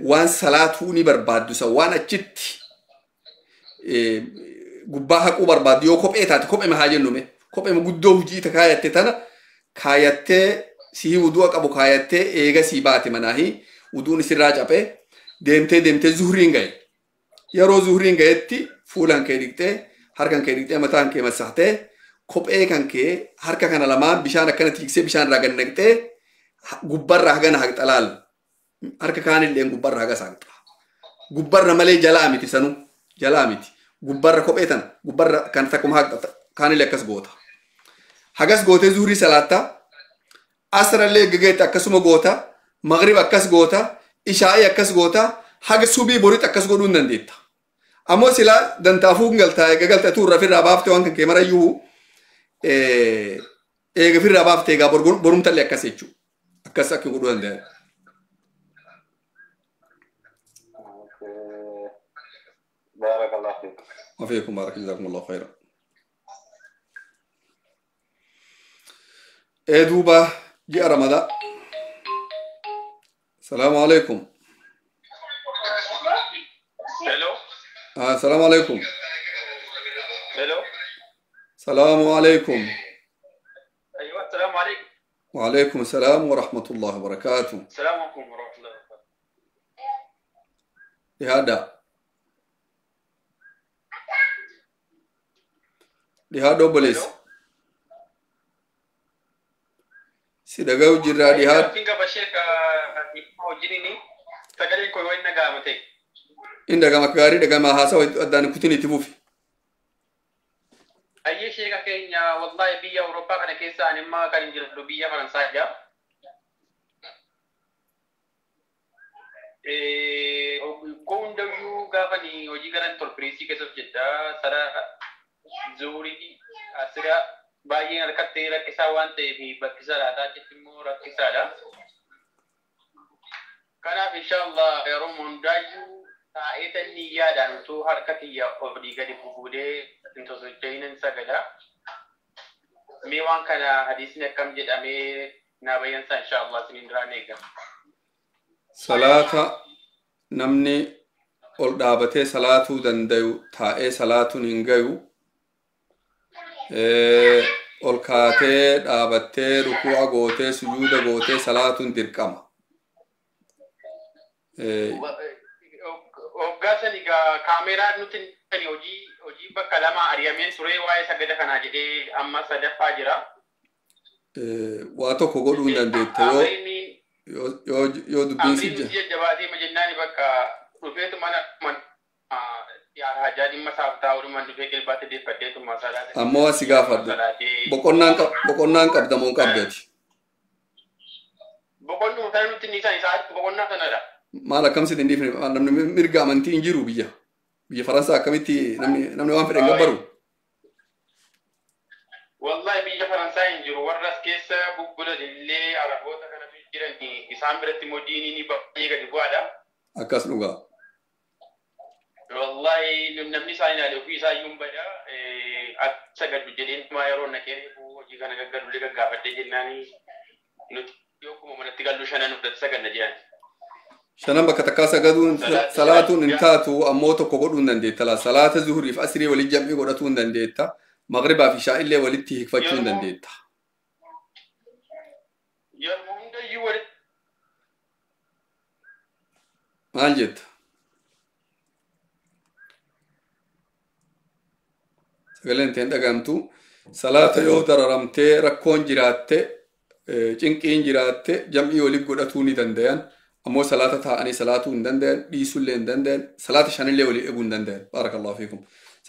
[SPEAKER 1] Waan salaatuu ni barbaaddu san waan achitti gubbaa haquu barbaaddu yoo kophee taate kophee haa jennume kophee guddoo hujii ta kaayatte tana kaayattee sii wudu'a qabu kaayattee eegasii baate manaahi wuduun isirraa capee deemtee zuhriin gahe yeroo zuhriin gahetti fuulan kee dhiqxee harkan kee dhiqxee mataan kee massaxtee kophee kan kee harka kana lamaan bishaan akkana tiiksee bishaan irraa gannaqxee gubbarra hagana haqxalaal harka kaanillee gubbarra hagas haqxa gubbarra malee jalaa miti sanuu jalaa miti gubbarra kophee tana gubbarra kan takkuma haqxa kaanillee akkas goota hagas gootee zuhrii salaatta asrallee gageetti akkasuma goota maghrib akkas goota ishaa'i akkas goota haga subii boritti akkas godhuu hin dandeetta ammoo silaa dantaafuu galtaa tuurra firraa baaftee waan kan kee marayyuu eega firraa baaftee egaa borumtallee akkas jechuu akkas akka godhuu danda'a.
[SPEAKER 8] بارك الله فيك.
[SPEAKER 1] وفيكم بارك جزاكم الله خيرا. دوبا جاء رمضان. السلام عليكم.
[SPEAKER 8] هلو.
[SPEAKER 1] السلام عليكم.
[SPEAKER 8] هلو.
[SPEAKER 1] السلام عليكم.
[SPEAKER 8] ايوه السلام عليكم.
[SPEAKER 1] وعليكم السلام ورحمة الله وبركاته.
[SPEAKER 8] السلام عليكم ورحمة الله وبركاته. لهذا بوليس
[SPEAKER 1] سيدغاو جرادي هاد
[SPEAKER 9] فينغا بشيك وجيني سغالين كوي وين نغامتي
[SPEAKER 1] إندا مكاري دغا ما هاسا ودان كوتيني تبوفي
[SPEAKER 9] أي شيء كينيا والله بيا أوروبا كان كيسا أنا ما كان يجرب بيا فرنسا جا كون دو غافني وجي كان توربريسي كيسو جدا سرا زوري أسرع باقي الكتير كيسا وانتي في بكيسا لا تجمع كيسا لا كان إن شاء الله يروم دايو تايتني يا دانو تو حركتي يا أودي كدي بوده انتو سجينن سجدا ميوان كان حديثنا كم جد أمي نبيان إن شاء الله سنين رانيكا
[SPEAKER 1] صلاة نمني ol dhaabate salaatuu dandayu taa'ee salaatuun hin gayu ol kaatee dhaabattee rukuu'a gootee sujuuda gootee salaatuun dirqama
[SPEAKER 9] Oggaasani kaameeraa nuti hojii bakka lama ari'ameen ture waa'ee sagada kanaa jedhee amma sadaffaa jira.
[SPEAKER 1] Waa tokko godhuu hin dandeette yoo dubbiin si jira.
[SPEAKER 9] Amriin jabaatee majannaani bakka dhufeetu mana hajaa dhimma isaaf taa'uudhumaan dhufee qilbaatti deeffaddeetuma salaate.
[SPEAKER 1] Ammoo asi gaafadhu boqonnaan qabda moo qabdeeti?
[SPEAKER 9] Boqonnuu sana nuti ni isaa boqonnaa sanadha.
[SPEAKER 1] Maal akkamsitti hin dhiifne namni mirga amantii hin jiru biyya Faransaa akkamitti namni waan fedhe hin gabbaru?
[SPEAKER 9] Wallahi biyya Faransaa hin jiru warra as keessa bubbulan illee araboota kanatu jiran isaan biratti immoo diiniin baay'ee gadi bu'aadha.
[SPEAKER 1] Akkas dhugaa.
[SPEAKER 9] Wallahi namni isaa hin yaade ofii isaa iyyuu bada akka gaddu jedheen maa yeroo naqee hojii kana gaggadullee gaggaafadhee jennaanii nuti yookuma manatti gallu shanan fudhate saganna jedhan.
[SPEAKER 1] Shanan bakka takkaa sagaduun salaatuun hin taatu ammoo tokko godhuu hin dandeetta. Salaata zuhuriif asrii walitti jam'ii godhatuu hin dandeetta. Maghribaa fi ishaa illee walitti hiikfachuu hin dandeetta.
[SPEAKER 9] Yeroo hundayyuu walitti.
[SPEAKER 1] Maal jetta? Sagaleen ta'een dhagamtu salaata yoo dararamtee rakkoon jiraatte cinqiin jiraatte jam'ii walitti godhatuu ni dandayan. Ammoo salaata taa'anii salaatuu hin dandayan, dhiisuullee hin dandayan, salaata shanillee walii eeguu hin dandayan. Baarakallahu fiikum.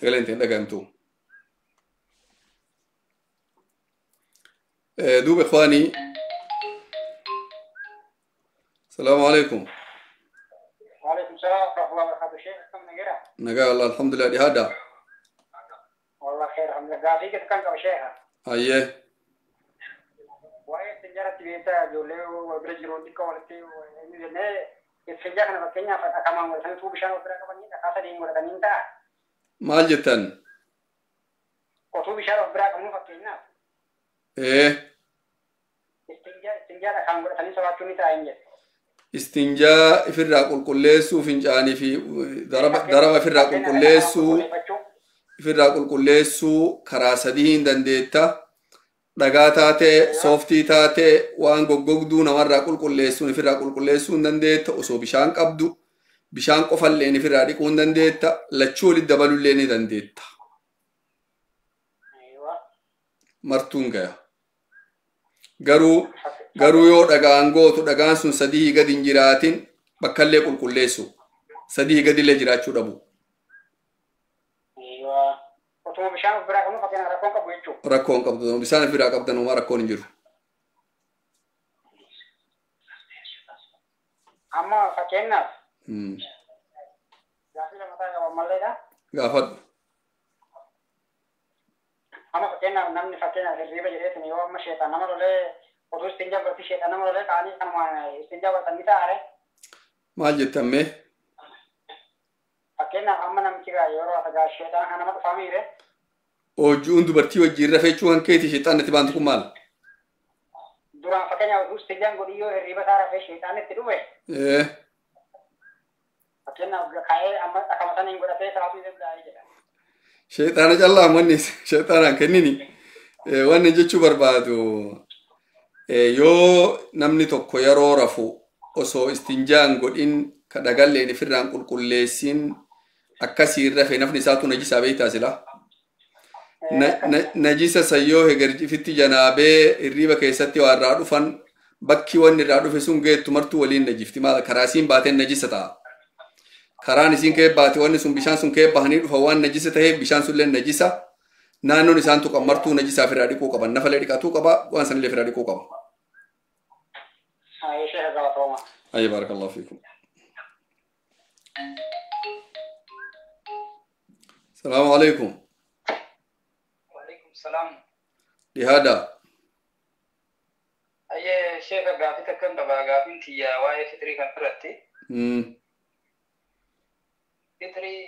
[SPEAKER 1] Sagaleen ta'een dhagamtu. دوب إخواني السلام عليكم.
[SPEAKER 6] وعليكم السلام ورحمة الله وبركاته. شيخ كم نجرا؟
[SPEAKER 1] نجا الله الحمد لله دي هذا.
[SPEAKER 6] والله خير الحمد لله. غافي كده كم شيخ؟
[SPEAKER 1] أيه.
[SPEAKER 6] وهي سنجارة بيتا جولي وبرجرون ديكا ولتي وإنه السنجارة أنا بكينيا فأكمل مثلا تو بشان وبرا كمان كاسة دين ولا دين تا.
[SPEAKER 1] مال جتن.
[SPEAKER 6] كتو بشان وبرا كمان فكينيا.
[SPEAKER 1] إيه.
[SPEAKER 6] استنجاء كان قلت لي سبعة كم تاينج.
[SPEAKER 1] استنجاء في الرقل كلسو فنجاني في ضرب في الرقل كلسو في الرقل كلسو كراسدين دنديتا دغاتاته سوفتي تاته وان غوغدو نمر رقل كلسو في الرقل كلسو دنديتا اسو بشان قبدو بشان قفل لين في الرقل كون دنديتا لچول دبلو لين دنديتا
[SPEAKER 6] ايوه
[SPEAKER 1] مرتونغا garuu yoo dhagaan gootu dhagaan sun sadii gadi hin jiraatin bakkallee qulqulleessu sadii gadillee jiraachuu dhabu. Rakkoon qabdu bishaan firaa qabdan homaa rakkoon hin jiru.
[SPEAKER 6] Amma fakkeenyaaf. Gaafii lamataa qaban malleedha.
[SPEAKER 1] Gaafadhu.
[SPEAKER 6] Amma fakkeenyaaf namni fakkeenyaaf hirriiba jedheetin yoo amma sheetaan nama lolee otoo istinjaa barti sheetaan nama lolee ka'anii kanuma istinjaa bartan ni taa'are.
[SPEAKER 1] Maal jettamme?
[SPEAKER 6] Fakkeenyaaf amma namichi yeroo ata sheetaan kan nama dhufaa miire.
[SPEAKER 1] Hojiin dubartii wajjin rafeechuu kan keeti sheetaan itti baantu kun maal?
[SPEAKER 6] Duraan fakkeenyaaf otoo istinjaan godhii yoo hirriiba isaa rafee sheetaan itti dhufe. Fakkeenyaaf ka'ee amma akkama saniin godhatee salaatuu danda'a jedha.
[SPEAKER 1] Sheexaana callaa manni sheexaanaan kennini wanni jechuu barbaadu yoo namni tokko yeroo rafu osoo istinjaan godhin ka dhagalleen ifirraan qulqulleessin akkasiin rafe nafni isaatu najisaa beektaa sila najisa sayyoo hegerjifitti janaabee irriba keessatti waa irraa dhufan bakki wanni irraa dhufe sun geettu martuu waliin najifti maal karaasiin baateen najisa ta'a karaan isiin kee baate wanni sun bishaan sun kee bahanii dhufa waan najisa ta'ee bishaan sun illee najisa naannoon isaan tuqan martuu najisaaf irraa dhiquu qaban nafalee dhiqatuu qaba waan sanillee irraa dhiquu qaba. Ayya barakallahu fiikum. Assalamu alaikum.
[SPEAKER 6] Waalaikum salam.
[SPEAKER 1] Lihada.
[SPEAKER 6] Ayye sheekha gaafii takkan qaba gaafiin tiyya waa'ee fitrii kan irratti. Fitrii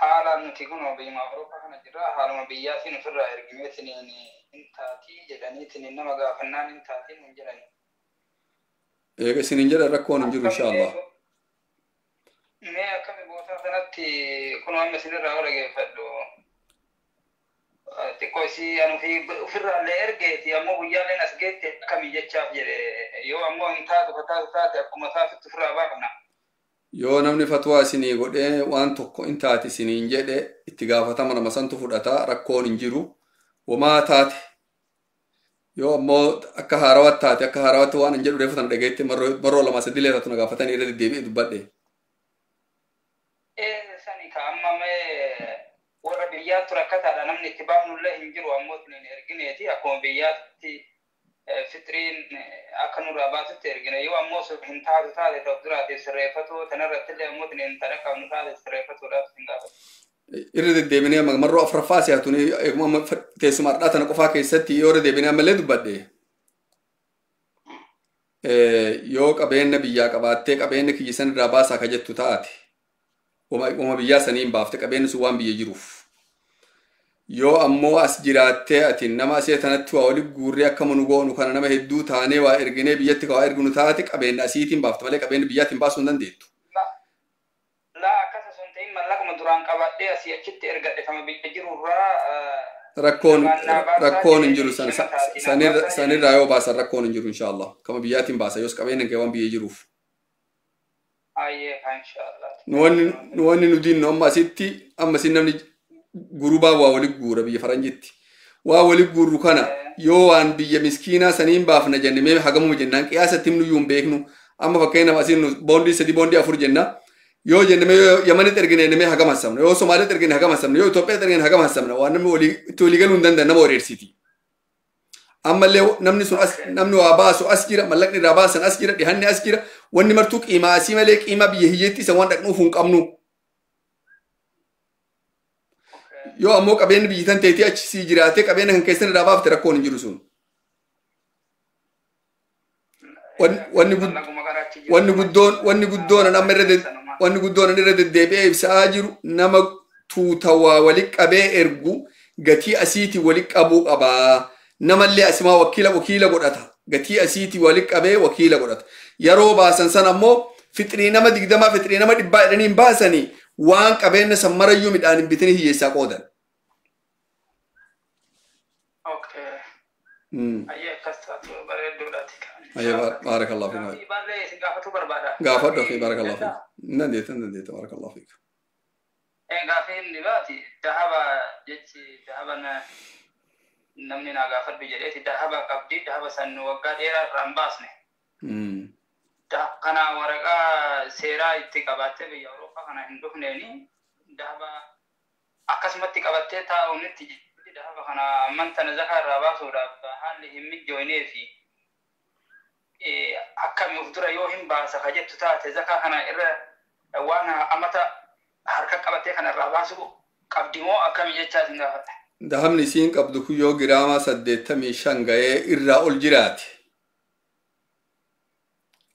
[SPEAKER 6] haala nuti kun biyya Awurooppaa kana jirra haaluma biyyaatiin ofirraa ergimeetiin intaatii jedhaniitiin nama gaafannaan intaatiin hin jedhani.
[SPEAKER 1] Eega isin hin jedhan rakkoon hin jiru inshallah.
[SPEAKER 6] Mee akkami bootaa sanatti kun amma isinirraa dhageeffadhu. Xiqqoo isii anufi ofirraa illee ergeeti ammoo guyyaaleen as geette akkamii jechaaf jedhe yoo ammoo hin taatu taate akkuma taatutti ofirraa baafna.
[SPEAKER 1] Yoo namni fatwaa isinii godhee waan tokko hin taate isiniin jedhe itti gaafatama nama santu fudhata rakkoon hin jiru wamaa taate yoo ammoo akka haarawatti taate akka haarawatti waan hin jedhu reeffatan dhageetti marroo lama sadii leetatu na gaafatanii irra deddeebi'ee dubbadhe.
[SPEAKER 6] Sani ka amma mee warra biyyaattu rakkataadha namni itti baafnullee hin jiru ammoo tuniin ergineeti akkuma biyyaatti fitriin akka nurraa baatutti ergine yoo ammoo hin taatu taate ta'u duraatiif sirreeffatu tanarratti illee ammoo tuniin tadhaqabnu taate sirreeffatuudhaaf hin gaafatu.
[SPEAKER 1] Irra deddeebinee marroo afuraffaa si'atuni eeguma teessuma har'aa tana qofaa keessatti yoo irra deebinee ammallee dubbadhe. Yoo qabeenya biyyaa qabaattee qabeenya kiyyisan irraa baasaa ka jettu taate. Uma biyyaa saniin baafte qabeenyi sun waan biyya jiruuf. Yoo ammoo as jiraattee ati nama asii tanatti waa waliin guurree akka nu goonu kana nama hedduu taanee waa erginee biyyatti waa erginu taate qabeenya asiitiin baafte malee qabeenya biyyaatiin baasuu hin dandeettu.
[SPEAKER 6] Laa akkasa sun ta'in mallaquma duraan qabadhee asii achitti ergadhe kama biyya jirurraa.
[SPEAKER 1] Rakkoon hin jiru sanirraa yoo baasan rakkoon hin jiru inshaallah kama biyyaatiin baasa yoos qabeenya kee waan biyya jiruuf.
[SPEAKER 6] Ayyee inshaallah.
[SPEAKER 1] Wanni nu diinnu amma asitti amma isin namni gurubaa waa waliin guura biyya faranjitti waa waliin guurru kana yoo waan biyya miskiinaa saniin baafna jenne mee hagamuma jennaan qiyaasatti himnu yuun beeknu amma fakkeenyaaf asiin boondii 3 boondii 4 jenna yoo jenne mee Yamanitti ergine mee hagam hasamna yoo Somaalitti ergine hagam hasamna yoo Itoophiyaatti ergine hagam hasamna waan namni itti walii galuu hin danda'an nama wareersiti. Ammallee namni sun namni waa baasu as jira mallaqni irraa baasan as jira dhihanni as jira wanni martuu qiimaa asii malee qiimaa biyya hiyyeetti isa waan dhaqnuuf hin qabnu. Yoo ammoo qabeenyi biyyi tan ta'eeti achi sii jiraatee qabeenya kan keessan irraa baafte rakkoon hin jiru sun. Wanni guddoon irra deddeebi'ee ibsaa jiru nama tuutawaa waliin qabee ergu gatii asiitii waliin qabuu qabaa. Namallee asimaa wakiila godhata gatii asiitii waliin qabee wakiila godhata yeroo baasan san ammoo fixrii nama 20 fixrii nama 100 jedhaniin baasanii waan qabeenya san marayyuu midhaan hin bitanii hiyyeessaa qoodan.
[SPEAKER 6] Ayyee akkastaatu bareedduudhaati.
[SPEAKER 1] Ayyee baarakallahu fiik.
[SPEAKER 6] Baallee isin gaafatu barbaada.
[SPEAKER 1] Gaafadhu fi baarakallahu fiik. Nandeeta baarakallahu fiik.
[SPEAKER 6] Gaafiin dhibaati dahaba jechi dahabana namni naa gaafadhu jedheeti dahaba qabdi dahaba san waggaa dheeraa irraa hin baasne. Kana waraqaa seeraa itti qabattee biyya Awurooppaa kana hin dhufneeni dahaba akkasumatti qabattee taa'uunitti dahaba kana amantana zakaa irraa baasuudhaaf haalli hin mijjoonee fi akkami of dura yoo hin baasa ka jettu taate zakaa kana irra waan amata harka qabattee kana irraa baasu qabdi moo akkami jechaa isin gaafadha.
[SPEAKER 1] Dahabni isiin qabdu kun yoo giraama 85 ga'ee irraa ol jiraate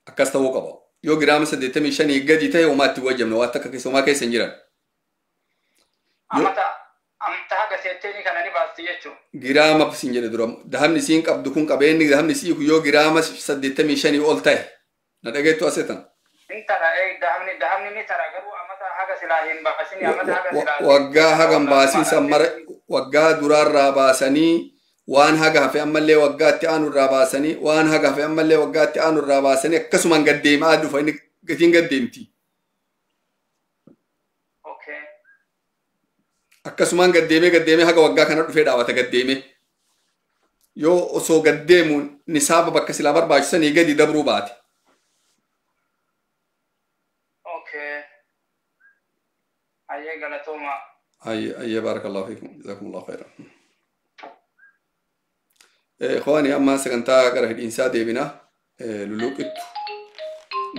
[SPEAKER 1] akkas ta'uu qaba. Yoo giraama 85 gadi ta'e homaatti wajjamne waan akka keessumaa keessa hin jiran.
[SPEAKER 6] Amta haga seetteenii kana ni baasti jechuudha.
[SPEAKER 1] Giraama siin jedhe dura dahabni isiin qabdu kun qabeenyi dahabni isii kun yoo giraama 85 ol ta'e na dhageettu aseetan.
[SPEAKER 6] Intara dahabni ni tara garuu amata haga silaa hin baasini amata haga silaa.
[SPEAKER 1] Waggaa hagan baasiin sammara waggaa duraarraa baasanii waan haga hafe ammallee waggaatti aanurraa baasanii waan haga hafe ammallee waggaatti aanurraa baasanii akkasumaan gaddeemaa dhufa inni gatiin gaddeemti. akkasumaan gaddeemee haga waggaa kana dhufee dhaabata gaddeemee yoo osoo gaddeemu nisaaba bakka silaa barbaachisanii gadi dabruu baate.
[SPEAKER 9] Okay. Ayyee galatooma.
[SPEAKER 1] Ayyee baarakallahu fiikum jazakumullahu khairan. Ikhwaani amma sagantaa gara hidhiinsaa deebina luluqittu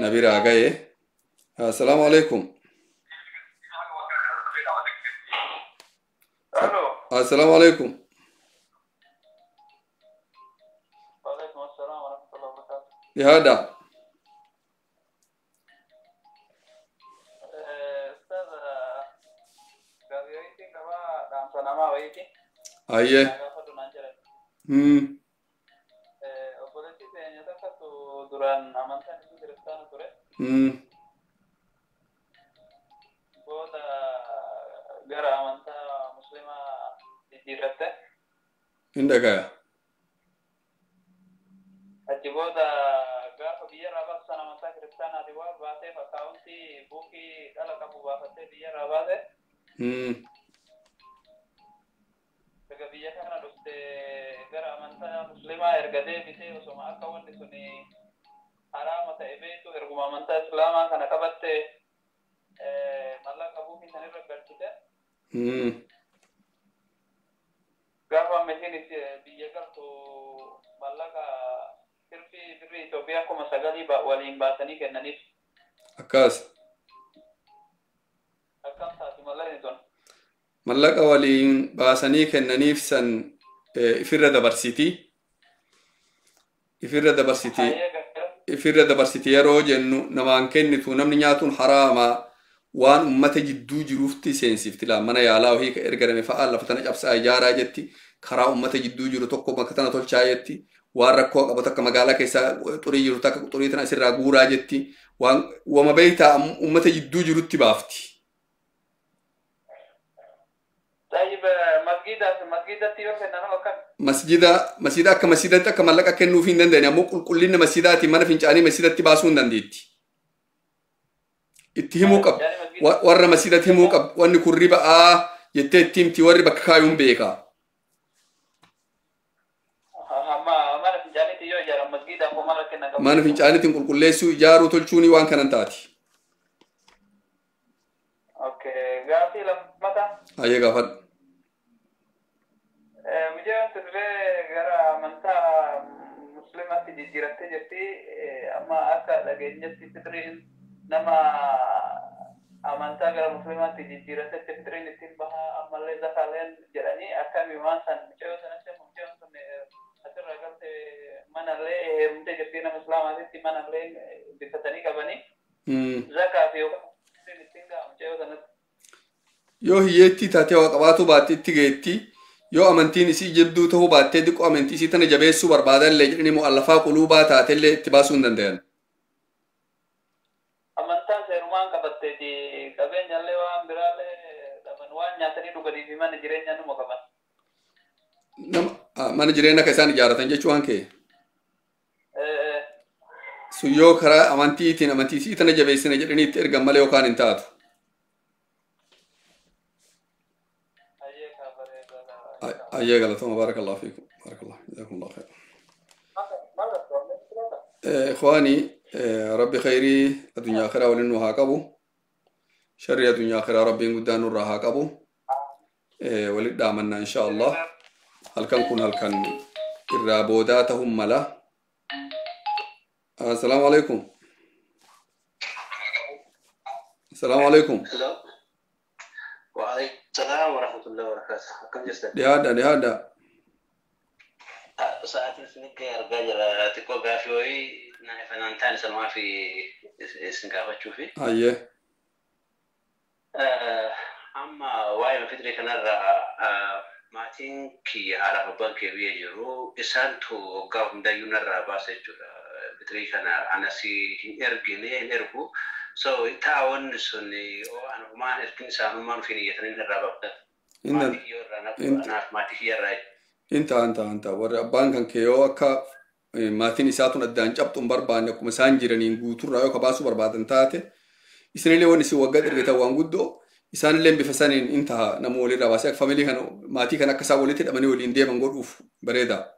[SPEAKER 1] nabiraa ga'ee. Assalaamu alaikum.
[SPEAKER 9] Hello.
[SPEAKER 1] Assalamu alaikum.
[SPEAKER 9] Waalaikum assalam warahmatullahi wabarakatuh.
[SPEAKER 1] Lihada.
[SPEAKER 9] Ustaz, Gaafii kaba dhaamsa namaa wayiiti.
[SPEAKER 1] Ayyee.
[SPEAKER 9] Gaafadhu naan jedhan. Obboleessi keenya takkattu duraan amantaan isin kiristaana ture. Booda gara amantaa muslimaa jijjiirratte.
[SPEAKER 1] Indagaya.
[SPEAKER 9] Achi booda gaafa biyyarraa baasan amantaa kiristaanaati waan baateef akkaawuntii buukii dhala qabu baafattee biyyarraa baate. Daga biyya kana dhufte gara amantaa muslimaa erga deebitee osoma akka wanni sun haraama ta'e beektu erguma amantaa islaamaa kana qabatte mallaqa buukii san irra galchite. Gaafa ammeetiin biyya galtu mallaqa sirfii birrii Itoophiyaa 9,000 waliin baasanii kennaniif.
[SPEAKER 1] Akkas.
[SPEAKER 9] Akkam taati mallaqni sun.
[SPEAKER 1] Mallaqa waliin baasanii kennaniif san ifirra dabarsiti yeroo jennu namaan kennitu namni nyaatuun haraama waan ummata jidduu jiruufti seensifti laa mana yaalaa ohii ka ergadame fa'aa lafa tana cabsaa ijaaraa jetti karaa ummata jidduu jiru tokko bakka tana tolchaa jetti waan rakkoo qabu takka magaalaa keessaa xurii jiru takka xurii tana asirraa guuraa jetti waan wama beeytaa ummata jidduu jirutti baafti.
[SPEAKER 9] طيب مسجدتي يوكل أنا وكان
[SPEAKER 1] مسجد أك مسجدت أك ملك أكنو فين دندني أمو كلنا مسجداتي ما نفين جاني مسجدتي باسون دنديتي اتهموك ورا مسجدتي هموك وان كوريبا يتتيم تي وري بكايوم بيكا
[SPEAKER 9] ما نفين جاني تيو جارا مسجد أمو ما لكن
[SPEAKER 1] ما نفين جاني تنقل كل ليسو جارو تلشوني وان كان تاتي
[SPEAKER 9] أوكي غافي لما
[SPEAKER 1] أيه غافل
[SPEAKER 9] مجھے تدرے گرا منتا مسلمات جیرتے جتی اما اکا لگے جتی تدرین نما امانتا گرا مسلمات جیرتے تدرین تین بها اما لے زخالین جرانی اکا میوان سن مجھے سنتے مجھے سن اثر رگلتے من لے مجھے جتی نم اسلام آتی من لے بفتنی کا بنی زکافی ہوگا تدرین گا مجھے سنت
[SPEAKER 1] yoo hiyyeetti taatee waa qabaatu baatte itti geetti yoo amantiin isii jabduu ta'uu baattee diqqoo amantii isii tana jabeessuu barbaadanillee jedhanii mu'allafaa quluubaa taatellee itti baasuu hin danda'an.
[SPEAKER 9] Amantaan seerumaan qabatteeti qabeenyallee waan biraallee dhaban waan nyaatanii dhuganii fi mana jireenyaa numa qaban.
[SPEAKER 1] Mana jireenya akka isaan ijaaratan jechuu waan ka'e. Sun yoo karaa amantiitiin amantii isii tana jabeessine jedhanii itti ergan malee yookaan hin taatu. أيه غلطهم بارك الله فيكم بارك الله جزاكم الله خير. إخواني ربي خيري الدنيا آخرة ولنو هاكبو شر الدنيا آخرة ربي قدان نور هاكبو ولد دامنا إن شاء الله هل كان الرابوداتهم ملا. السلام عليكم. السلام عليكم.
[SPEAKER 2] وعليكم السلام ورحمة الله وبركاته. كم جسد؟
[SPEAKER 1] لهذا.
[SPEAKER 2] ساعات نسنك الرجال تكو غافي نعرف أن أنتان سلمان في سنغافة تشوفي.
[SPEAKER 1] أيه.
[SPEAKER 2] أما واي ما فدري كنا ماتين كي على ربان كي بيجرو إنسان تو قام دايون الراباس يجرو فدري كنا أنا سي إرجيني إرجو so تعاون سني أو أنا ما أركن سامون في نيتنا الرابط أنا ما تهير راي
[SPEAKER 1] أنت ورا بانكن كيو أكا ما تني ساتون الدان جبتم بربان يكون سانجرني نقول ترى يو كباسو بربادن تاته إسرائيل ونسي وقدر بتوان قدو إسان اللي بفسانين انتهى نمو ولي رواسي فاميلي كانوا ماتي كان أكسا ولي تدمني ولي انديه بنقول أوف بريدا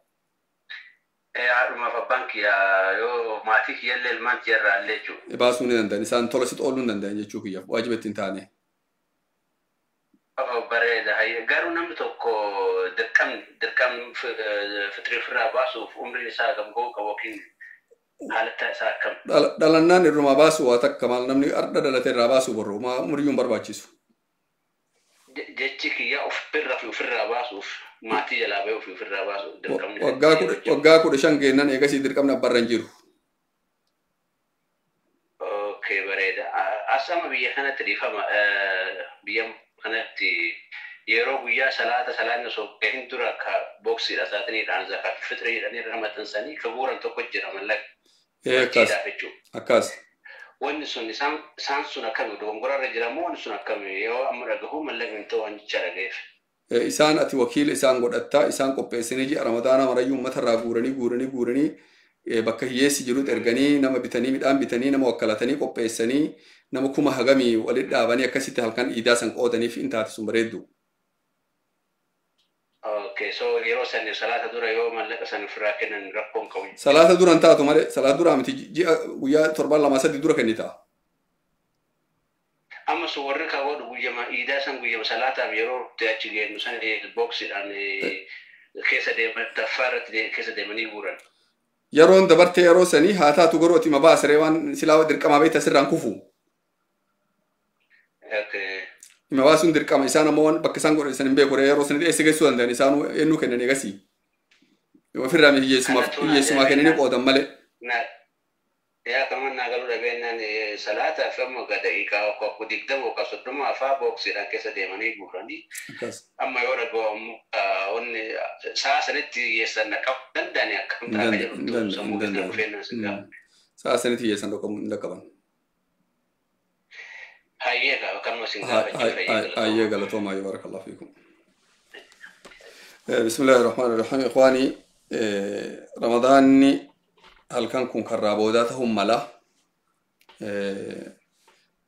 [SPEAKER 9] ما فبانك يا يو ماتيك يلي المانت يرى الليجو
[SPEAKER 1] باسوني نندن إسان تولست أولون نندن يجوك يا واجبت انتاني
[SPEAKER 9] بريدا هاي قالوا نمتوكو دركم فتري فرا باسو في عمري ساقم قوكا وكين حالتا ساقم
[SPEAKER 1] دلنان الرما باسو واتك كمال نمني أرد دلت الراباسو برو ما مريون برباچيسو
[SPEAKER 9] جتشك يا في الراباسو ماتي جلابه في الراباسو دركم
[SPEAKER 1] وقاكو دشان كينان إيقاسي دركم نبرنجيرو
[SPEAKER 9] اوكي بريدا أسامة بيا كانت تريفا بيا كانت يرو بيا صلاة نسو كهين درا كبوكسي رساتني رانزا كفتري راني رحمة سني كبورا تكجر ملك
[SPEAKER 1] أكاس
[SPEAKER 9] ونسون سانسون كم دونغورا رجرامو ونسون كم يو أمرجهم ملك من تو أنشارجيف
[SPEAKER 1] إسان أتي وكيل إسان قد أتا إسان قبّي سنجي رمضان مريم مثلا غورني بكهيس جلود إرجاني نما بتني مدام بتني نما وكالتني قبّي سني نما كوما هجامي ولد أباني أكسيت هالكان إداسن قودني في إنتهت سمريدو.
[SPEAKER 9] Okay, so يرو سنة صلاة دورة يوم ملك سنة فراكنا نرقم كوي.
[SPEAKER 1] صلاة دورة أنت أتومالي صلاة دورة أمتي جي ويا تربان لما سد دورة كنيتا.
[SPEAKER 9] أما صورك أقول ويا ما إداسن ويا صلاة أم يرو تأجيل مثلا البوكس عن كيسة دي تفارت دي كيسة دي مني بورن.
[SPEAKER 1] يرون دبرت يرو سني هاتا تقولوا ما باس ريوان سلاو درك ما بيت سرّان كفو.
[SPEAKER 9] Okay.
[SPEAKER 1] ما باسون درك ما إنسان موان بكسان قرر إنسان بيقول يرو سني إيش كيسو عندنا إنسانو إنه كنا نجاسي. وفي رامي يسمع كنا نقول ملء.
[SPEAKER 9] نا يا كمان نقولوا لبيننا صلاة فما قد إيكا وكوديكتم وكسرتم أفا بوكس إذا كيسة دي مني بورني. أما يورا قوم أن ساسنتي يسنا كم دنيا كم تاجر سموه فينا سكان.
[SPEAKER 1] ساسنتي يسنا كم
[SPEAKER 9] هايجا كم مسنجا
[SPEAKER 1] هايجا لتوما يبارك الله فيكم. بسم الله الرحمن الرحيم إخواني رمضان هل كان كون كرابوداتهم ملا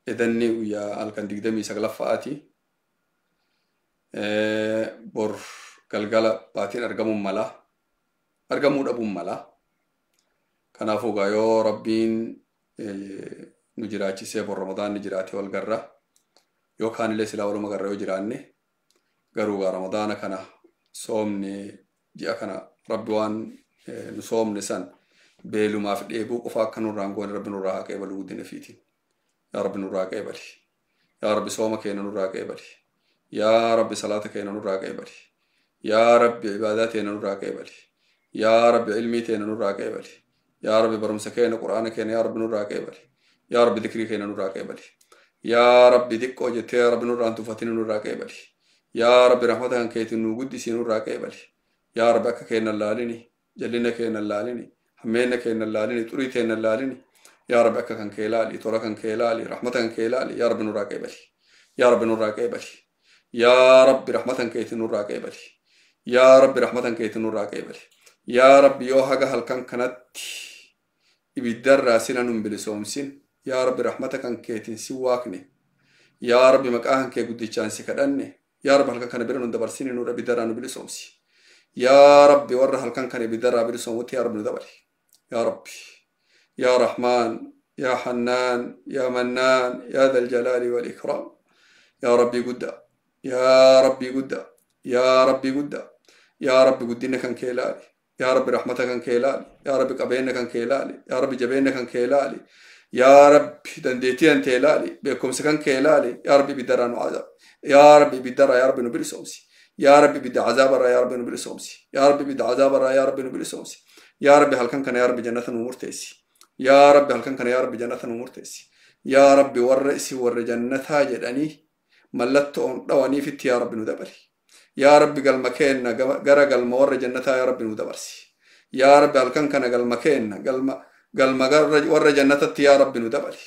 [SPEAKER 1] إذني ويا هل كان دقدمي سقلف فاتي بور قلقلا باتين أرقمهم ملا أرقمون أبوهم ملا كان فوقا يو ربين نجراتي سيبور رمضان نجراتي والقرة يو كان اللي سلا ولما قرر يجراني قروغا رمضان كان صومني جاء كان ربوان نصوم نسان بيلو ما في الإبو وفا كانوا رانقون رب نوراها كيبالو ودين فيتي يا رب نوراها كيبالي يا رب صومك كينا نوراها كيبالي يا رب صلاتك كينا نوراها كيبالي يا رب عباداتي كينا نوراها كيبالي يا رب علمي كينا نوراها كيبالي يا رب برمسك كينا قرآن كينا يا رب نوراها كيبالي يا رب ذكري كينا نوراها كيبالي يا رب ديك وجدت يا رب نوران تفتين نوراها كيبالي يا رب رحمتك كيتن نوجد نوراها كيبالي يا رب أك كينا اللاليني جلنا كينا اللاليني همينا كينا اللاليني تري كينا اللاليني يا رب أك كان كيلالي ترى كان كيلالي رحمتك كيلالي يا رب نوراها كيبالي يا رب نوراها كيبالي يا رب رحمتك كيتن نوراها كيبالي يا رب رحمتك كيتن نوراها كيبالي يا رب يوهاga halkan kanatti ibidar raasina nun bilisomsin يا رب رحمتك أن كيتين سواكني يا رب مكاهن كي قد تشانسي كدني يا رب هل كان بيرن دبرسيني نور بدران بلسومسي يا رب ور هل كان بدرا بلسومتي يا رب ندبري يا رب يا رحمن يا حنان يا منان يا ذا الجلال والإكرام يا ربي قد يا ربي قد يا ربي قد يا رب قدنا كان كيلالي يا رب رحمتك كان كيلالي يا رب قبينا كان كيلالي يا رب جبينا كان كيلالي يا رب دنديتي أنت لالي بكم سكان كيلالي يا رب بدران وعذاب يا رب بدرا يا رب نبري سومسي يا رب بد عذاب يا رب نبري سومسي يا رب بد عذاب يا رب نبري سومسي يا رب هل كان يا رب جنة ومرتسي يا رب هل كان يا رب جنة ومرتسي يا رب ورئسي ور جنة هاجرني ملت دواني في يا رب ندبري يا رب قال مكان جرى قال مور جنة يا رب ندبرسي يا رب هل كان قال مكان قال ما ور جنة يا رب ندبري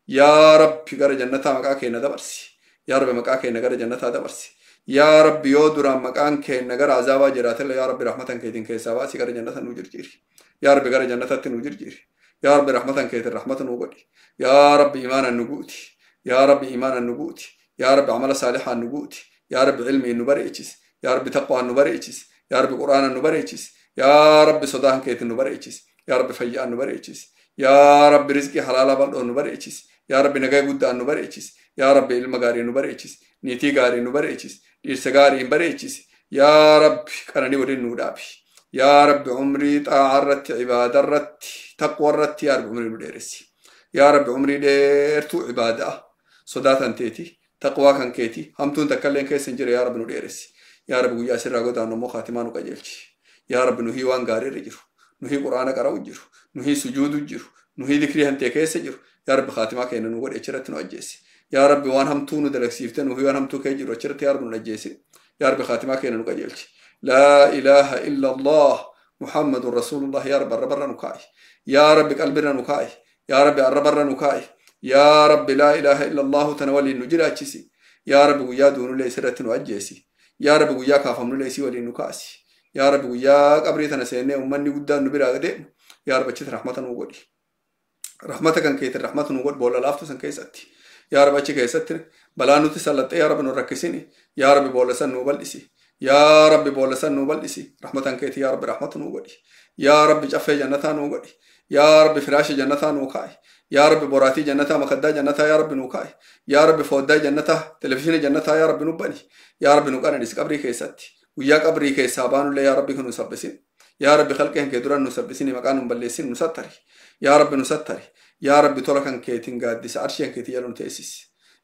[SPEAKER 1] يا رب قال جنة مكاك ندبرسي يا رب مكاك نجر جنة دبرسي يا رب يودر مكان كين نجر عذاب جرات الله يا رب رحمة كيدين كيسواسي قال جنة نوجر جيري يا رب قال جنة نوجر جيري يا رب رحمة كيد الرحمة نوجري يا رب إيمان النجوتي يا رب إيمان النجوتي يا رب عمل صالح النبوت يا رب علمي النبريتشس يا رب تقوى النبريتشس يا رب قرآن النبريتشس يا رب صداهم كيت النبريتشس يا رب فيا النبريتشس يا رب رزقي حلال بلد النبريتشس يا رب نجاي قد النبريتشس يا رب المغاري النبريتشس نيتي غاري النبريتشس إرسغاري النبريتشس يا رب كرني ودين نودابي يا رب عمري طاعرت عبادة رت تقوى رت يا رب عمري ندرسي يا رب عمري ديرتو عبادة صداة انتيتي تقوى كان كيتي همتون تكلين كيس انجر يا رب ندرسي يا رب ويا سر راغو دانو مو خاتمان قجلشي يا رب نهي وان غاري رجرو نهي قرآن قراو جرو نهي سجود جرو نهي ذكري انتي كيس جرو يا رب خاتما كينو نغور اچرتنو اجيسي يا رب وان همتون دلكسيفتن وهي وان همتو كيجرو اچرت يا رب نجيسي يا رب خاتما كينو قجلشي لا إله إلا الله محمد رسول الله يا رب الربر نكاي يا رب قلبنا نكاي يا رب الربر نكاي يا رب لا إله إلا الله تنولي النجرة تشسي يا رب ويا دون لي سرة نوجسي يا رب ويا كافم لي سوى نكاسي يا رب ويا قبرتنا سينة ومن قدام نبرة قدام يا رب تشت رحمة نوغدي رحمتك أن كيت الرحمة نوغد بولا لافتو سن كيستي يا رب أشي كيستي بلا نتسلط يا رب نركسيني يا رب بولا سن نوبلسي يا رب بولسان نوبلسي رحمة كيتي يا رب رحمة نوبلي يا رب جفة جنة نوبلي يا رب فراش جنة نوكاي يا رب براتي جنة مخدة جنة يا رب نوكاي يا رب فودا جنة تلفزيون جنة يا رب نوبلي يا رب نوكان نسك قبري كيستي ويا قبري كيسابان يا رب كنو سبسين يا رب خلقهم كدران نسبسين مكان مبلسين نستري يا رب نستري يا رب تولكن كيتين قادس عرشين كيتي يلون تأسيس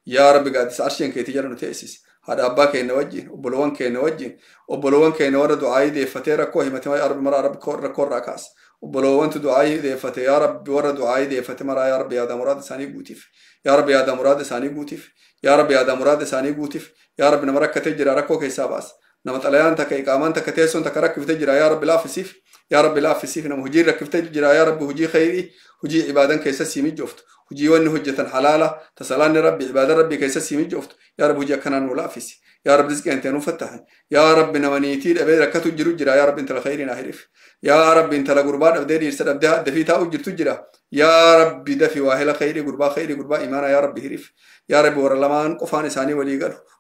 [SPEAKER 1] يا رب قادس عرشين كيتي يلون تأسيس هذا أباك ينوجه وبلوان كينوجه وبلوان كينور دعائي دي فتيرة كوه متى يا رب مرا رب كور راكاس وبلوان تدعائي دي فتي يا رب ورا دعائي دي فتي مرا يا رب يا دا مراد ثاني بوتيف يا رب يا دا مراد ثاني بوتيف يا رب يا دا مراد ثاني بوتيف يا رب نمرك تجرا ركو كيساباس نمت اليان تك إقامان تك تيسون تكرك تجرا يا رب لا فسيف يا رب لا فسيف نمهجير رك تجرا يا رب هجي خيري هجي عبادة كيسسي مجفت هجي ون هجة حلالة تسلان ربي عبادة ربي كيسسي مجفت يا رب هجي كنان ولا فسي يا رب رزق أنت نفتح يا رب نمنيتي أبي ركتو جرو جرا يا رب أنت الخير نهرف يا رب أنت لقربان أبدي يرسل أبدي دفي تاو جرتو جرا يا رب دفي واهلا خير قربا إيمانا يا رب هرف يا رب ورلمان قفان ثاني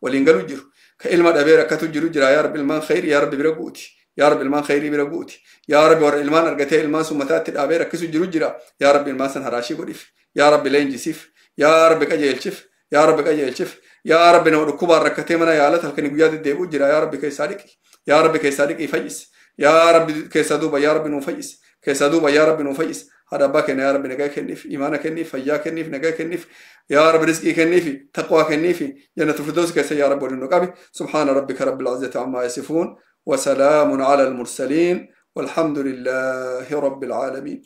[SPEAKER 1] ولينقلو جرو كإلما أبي ركتو جرو جرا يا رب المان خير يا رب برقوتي يا رب المان خيري برقوتي يا رب ور المان أرجتي المان سمتات أبي ركسو جرو جرا يا رب المان سنهراشي قريف يا رب لين جسيف يا رب كجيل شف يا رب كجيل شف يا رب نور كبار ركعتين منا يا الله تلقني بياد الدبو جرا يا رب كيسارك يا رب كيسارك يفيس يا رب كيسادوبا يا رب نوفيس كيسادوبا يا رب نوفيس هذا باك يا رب نجاك كنيف إيمانك كنيف فيا كنيف نجاك كنيف يا رب رزقي كنيف تقوى كنيف جنة الفردوس كيس يا رب ولنقابي سبحان ربك رب العزة عما يصفون وسلام على المرسلين والحمد لله رب العالمين.